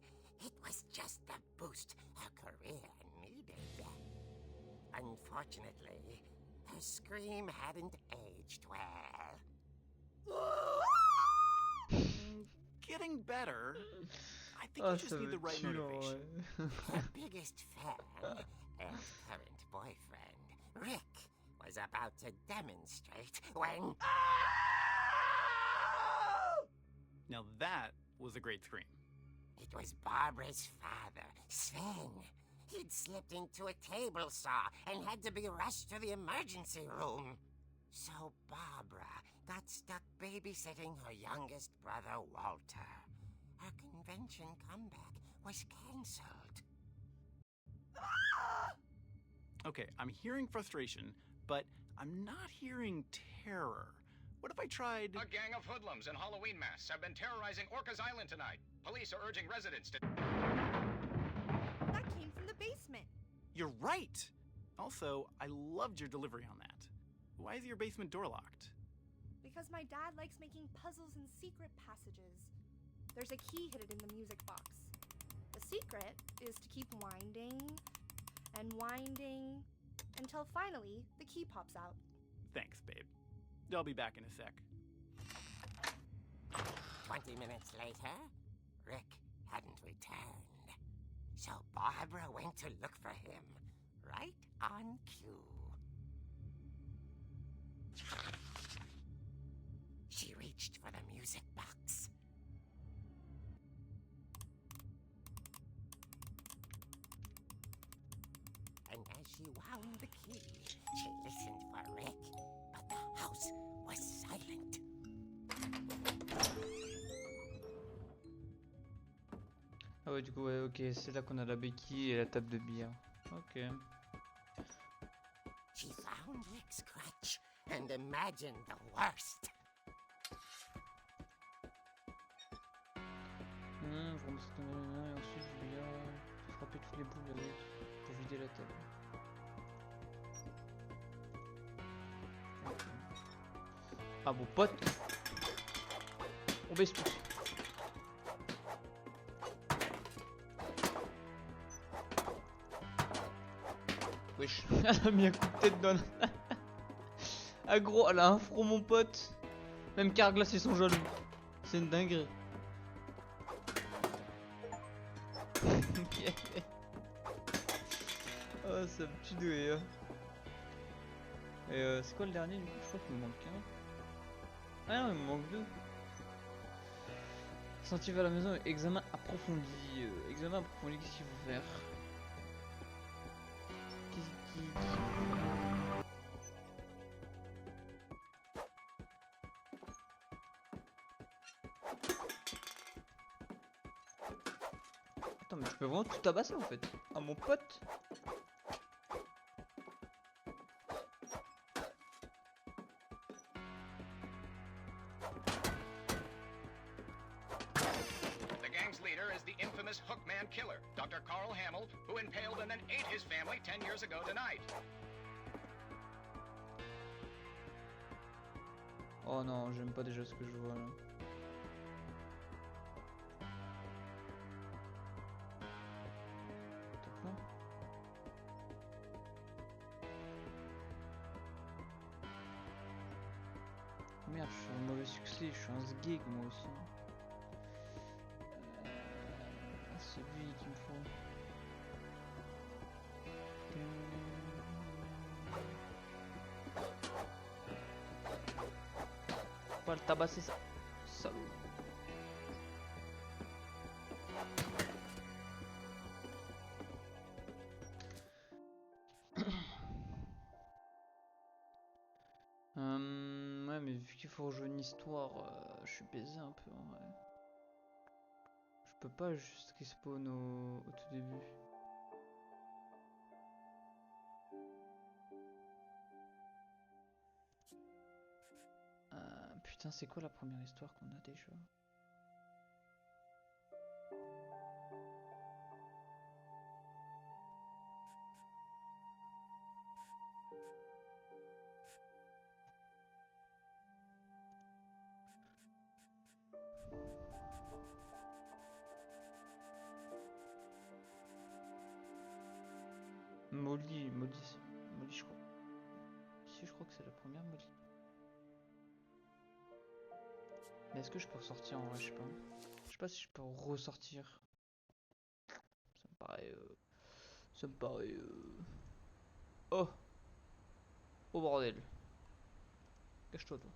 It was just the boost her career needed. Unfortunately, her scream hadn't aged well. Getting better. I think Ah, you just ça need the me right tue, en motivation. vrai. Her biggest fan and current boyfriend, Rick, was about to demonstrate when... Now that was a great scream. It was Barbara's father, Sven. He'd slipped into a table saw and had to be rushed to the emergency room. So Barbara got stuck babysitting her youngest brother, Walter. Her convention comeback was cancelled. Okay, I'm hearing frustration, but I'm not hearing terror. What if I tried... A gang of hoodlums in Halloween masks have been terrorizing Orcas Island tonight. Police are urging residents to... That came from the basement. You're right! Also, I loved your delivery on that. Why is your basement door locked? Because my dad likes making puzzles and secret passages. There's a key hidden in the music box. The secret is to keep winding and winding until finally the key pops out. Thanks, babe. I'll be back in a sec. 20 minutes later, Rick hadn't returned. So Barbara went to look for him, right on cue. She reached for the music box. And as she wound the key, she listened for Rick, but the house was silent. Ah ouais, du coup, ouais, ok, c'est là qu'on a la béquille et la table de billard. Ok. She found Rick's crutch and imagined the worst. Je remonte cette main et ensuite du billard. Je frapper toutes les boules avec pour vider la table. Ok. Ah bon pote, on baisse tout. Wesh, elle a mis un coup de tête dans la... Ah gros, elle a un front mon pote. Même Carglass ils sont jaloux. C'est une dinguerie. Ok. Oh ça me tue de rire. Et c'est quoi le dernier du coup? Je crois qu'il me manque un. Ah non il me manque deux. Sentier vers la maison, examen approfondi. Examen approfondi, qu'est-ce qu'il faut faire? Attends mais je peux vraiment tout tabasser en fait. Ah mon pote. The gang's leader is the infamous Hookman killer, Dr. Carl Hamill, who impaled and then ate his family 10 years ago tonight. Oh non, j'aime pas déjà ce que je vois là. Top là. Merde, je suis un mauvais succès, je suis un sgeg moi aussi. C'est lui qu'il me faut. Faut pas le tabasser ça. Salaud. Ouais mais vu qu'il faut rejouer une histoire, je suis baisé un peu en vrai. Je peux pas juste respawn au tout début. Putain c'est quoi la première histoire qu'on a déjà? Molly je crois. Si je crois que c'est la première Molly. Mais est-ce que je peux ressortir en vrai? Je sais pas. Je sais pas si je peux ressortir. Ça me paraît... Ça me paraît... Oh! Oh bordel! Cache-toi toi.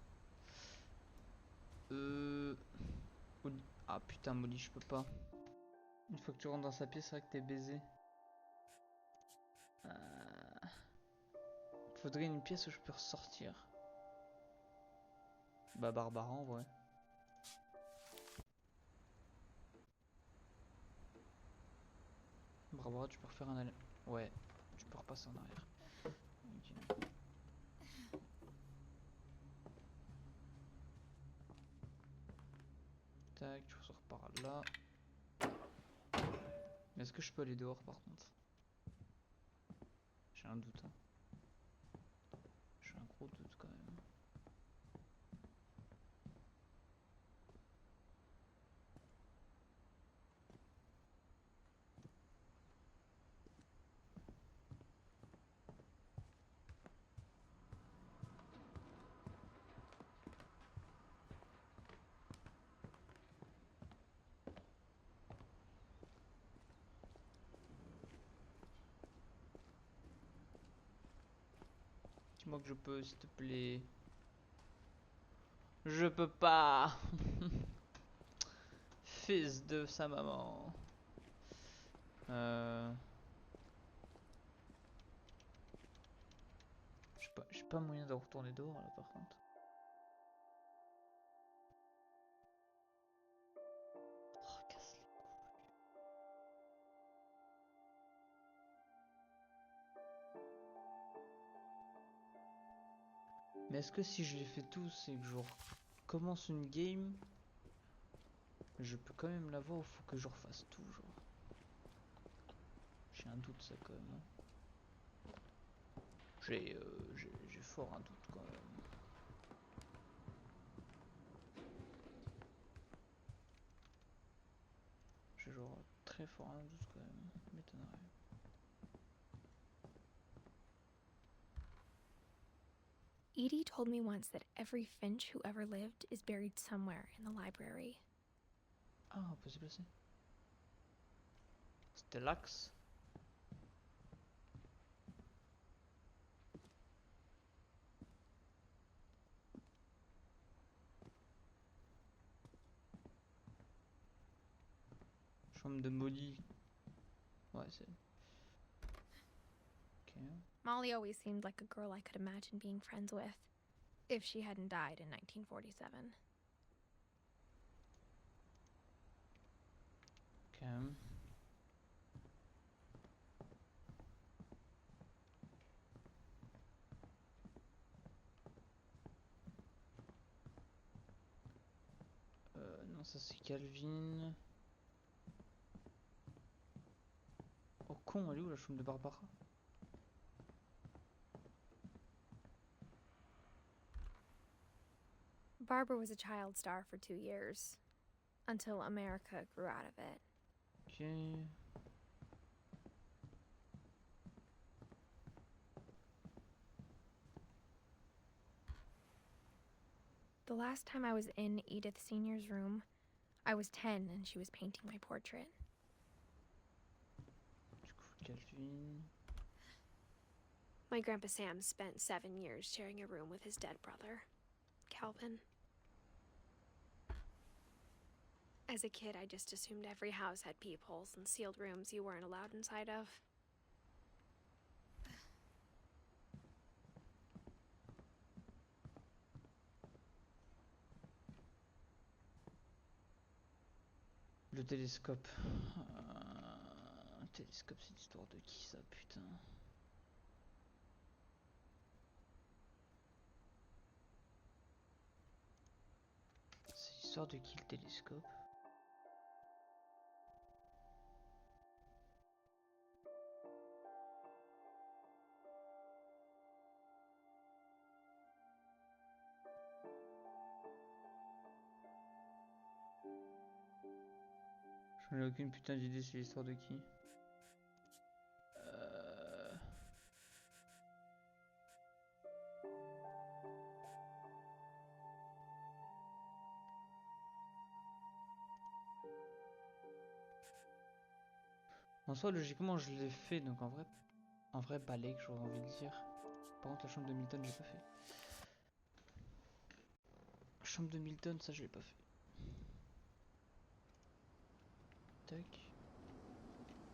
Molly. Ah putain Molly, je peux pas. Une fois que tu rentres dans sa pièce, c'est vrai que t'es baisé. Faudrait une pièce où je peux ressortir. Bah Barbara en vrai. Barbara, tu peux refaire un aller. Ouais, tu peux repasser en arrière. Ok. Tac, tu ressors par là. Mais est-ce que je peux aller dehors par contre? J'ai un doute. Hein. J'ai un gros doute quand même. Dis-moi que je peux, s'il te plaît. Je peux pas. Fils de sa maman. J'ai pas moyen de retourner dehors là par contre. Oh, casse les couilles. Mais est-ce que si je les fais tous et que je recommence une game, je peux quand même l'avoir ou faut que je refasse tout genre? J'ai un doute ça quand même. Hein. J'ai fort un doute quand même. J'ai genre très fort un doute quand même. M'étonnerait. Edie told me once that every Finch who ever lived is buried somewhere in the library. Ah, on peut se placer. C'était l'axe. Chambre de Molly. Ouais, c'est... Ok. Molly always seemed like a girl I could imagine being friends with, if she hadn't died in 1947. Ok. Non, ça c'est Calvin. Oh con, elle est où la chambre de Barbara? Barbara was a child star for 2 years, until America grew out of it. Ok. The last time I was in Edith Sr.'s room, I was 10 and she was painting my portrait. Du coup, Calvin. My Grandpa Sam spent 7 years sharing a room with his dead brother, Calvin. As a kid, I just assumed every house had peepholes and sealed rooms you weren't allowed inside of. Le télescope. Télescope, c'est l'histoire de qui ça, putain? C'est l'histoire de qui le télescope? J'en ai aucune putain d'idée, c'est l'histoire de qui? En soi, logiquement, je l'ai fait, donc en vrai, balai, que j'aurais envie de dire. Par contre, la chambre de Milton, j'ai pas fait. La chambre de Milton, ça, je l'ai pas fait. Tac.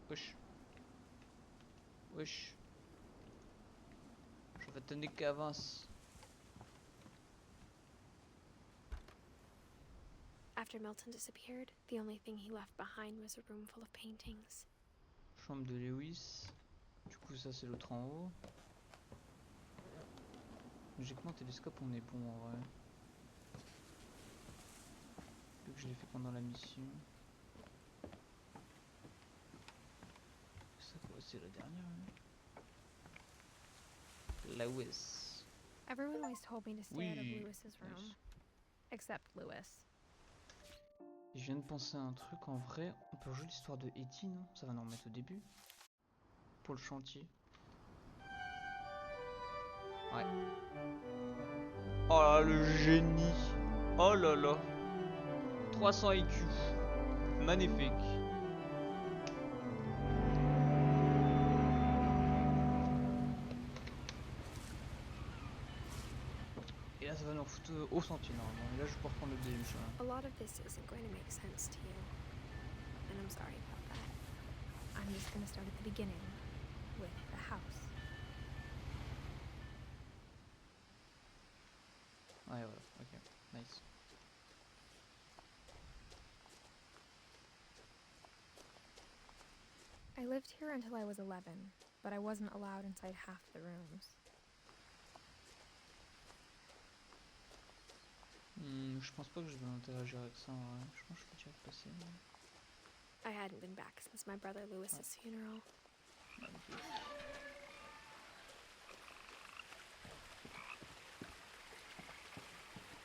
Wesh. Wesh. Je vais tenir qu'avance. After Milton disappeared, the only thing he left behind was a room full of paintings. Chambre de Lewis. Du coup, ça, c'est l'autre en haut. Logiquement, télescope, on est bon en vrai. Vu que je l'ai fait pendant la mission. Ça, quoi, c'est la dernière. Lewis. Everyone always told me to stay out of Oui. Lewis's room. Nice. Except Lewis. Et je viens de penser à un truc, en vrai, on peut jouer l'histoire de Eddie, non? Ça va nous remettre au début. Pour le chantier. Ouais. Oh là, le génie. Oh là là. 300 IQ. Magnifique. Et là, ça va nous foutre au sentier normalement. Et là, je peux reprendre le deuxième chemin. A lot of this isn't going to make sense to you. And I'm sorry about that. I'm just going to start at the beginning with the house. Ouais, voilà. Ok. Nice. I lived here until I was 11, but I wasn't allowed inside half the rooms. Je pense pas que je vais interagir avec ça en vrai. Je pense que je peux direct passer. I hadn't been back since my brother Lewis's funeral.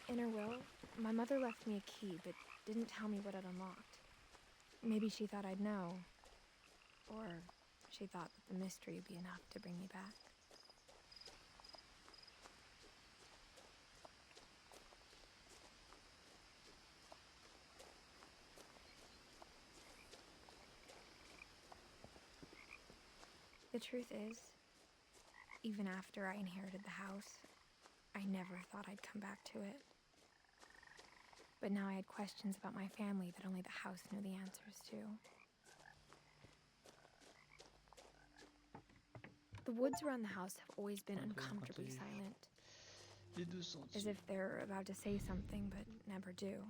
In her will, my mother left me a key, but didn't tell me what it unlocked. Maybe she thought I'd know. Or she thought that the mystery would be enough to bring me back. The truth is, even after I inherited the house, I never thought I'd come back to it. But now I had questions about my family that only the house knew the answers to. The woods around the house have always been uncomfortably silent. As if they're about to say something but never do.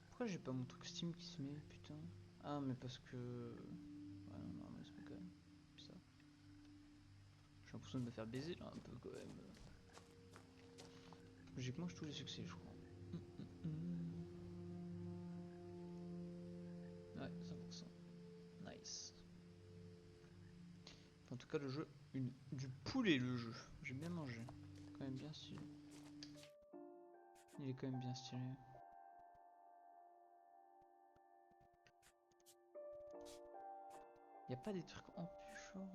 Pourquoi j'ai pas mon truc Steam qui se met, putain? Ah, mais parce que... Ouais, non, non, mais c'est quand même ça. J'ai l'impression de me faire baiser là un peu quand même. Logiquement, j'ai tous les succès, je crois. Ouais, 100%. Nice. En tout cas, le jeu, du poulet, le jeu. J'ai bien mangé. Quand même bien stylé. Il est quand même bien stylé. Y a pas des trucs en plus, genre...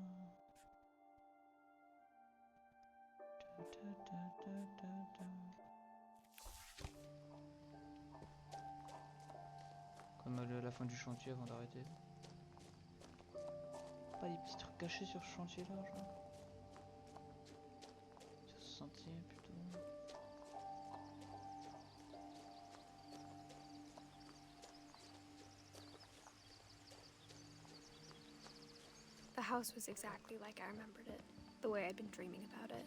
Comme à la fin du chantier avant d'arrêter. Pas des petits trucs cachés sur ce chantier là, genre. Sur ce sentier plutôt. The house was exactly like I remembered it, the way I'd been dreaming about it.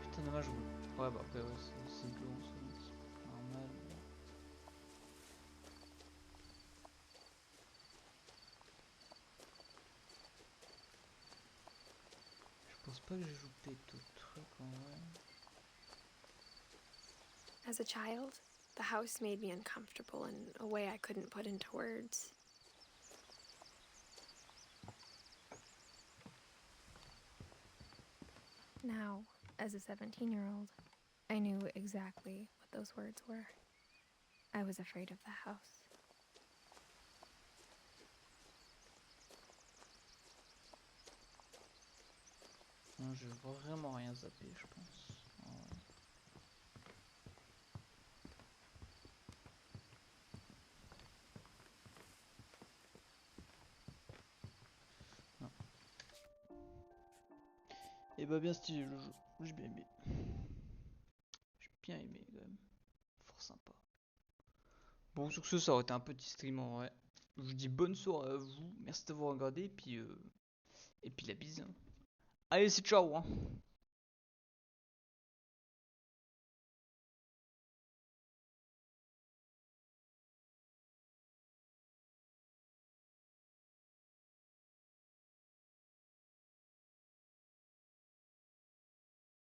Putain, dommage. Ouais, bah après, ouais, c'est long, c'est normal. Je pense pas que j'ai loupé d'autres trucs en vrai. As a child, the house made me uncomfortable in a way I couldn't put into words. Now, as a 17-year-old, I knew exactly what those words were. I was afraid of the house. Non, je vais vraiment rien zapper, je pense. Ouais. Non. Et bah bien stylé le jeu, j'ai bien aimé. J'ai bien aimé quand même. Fort sympa. Bon, sur ce, ça aurait été un petit stream en vrai. Je vous dis bonne soirée à vous, merci d'avoir regardé, et puis la bise. Allez, c'est ciao hein.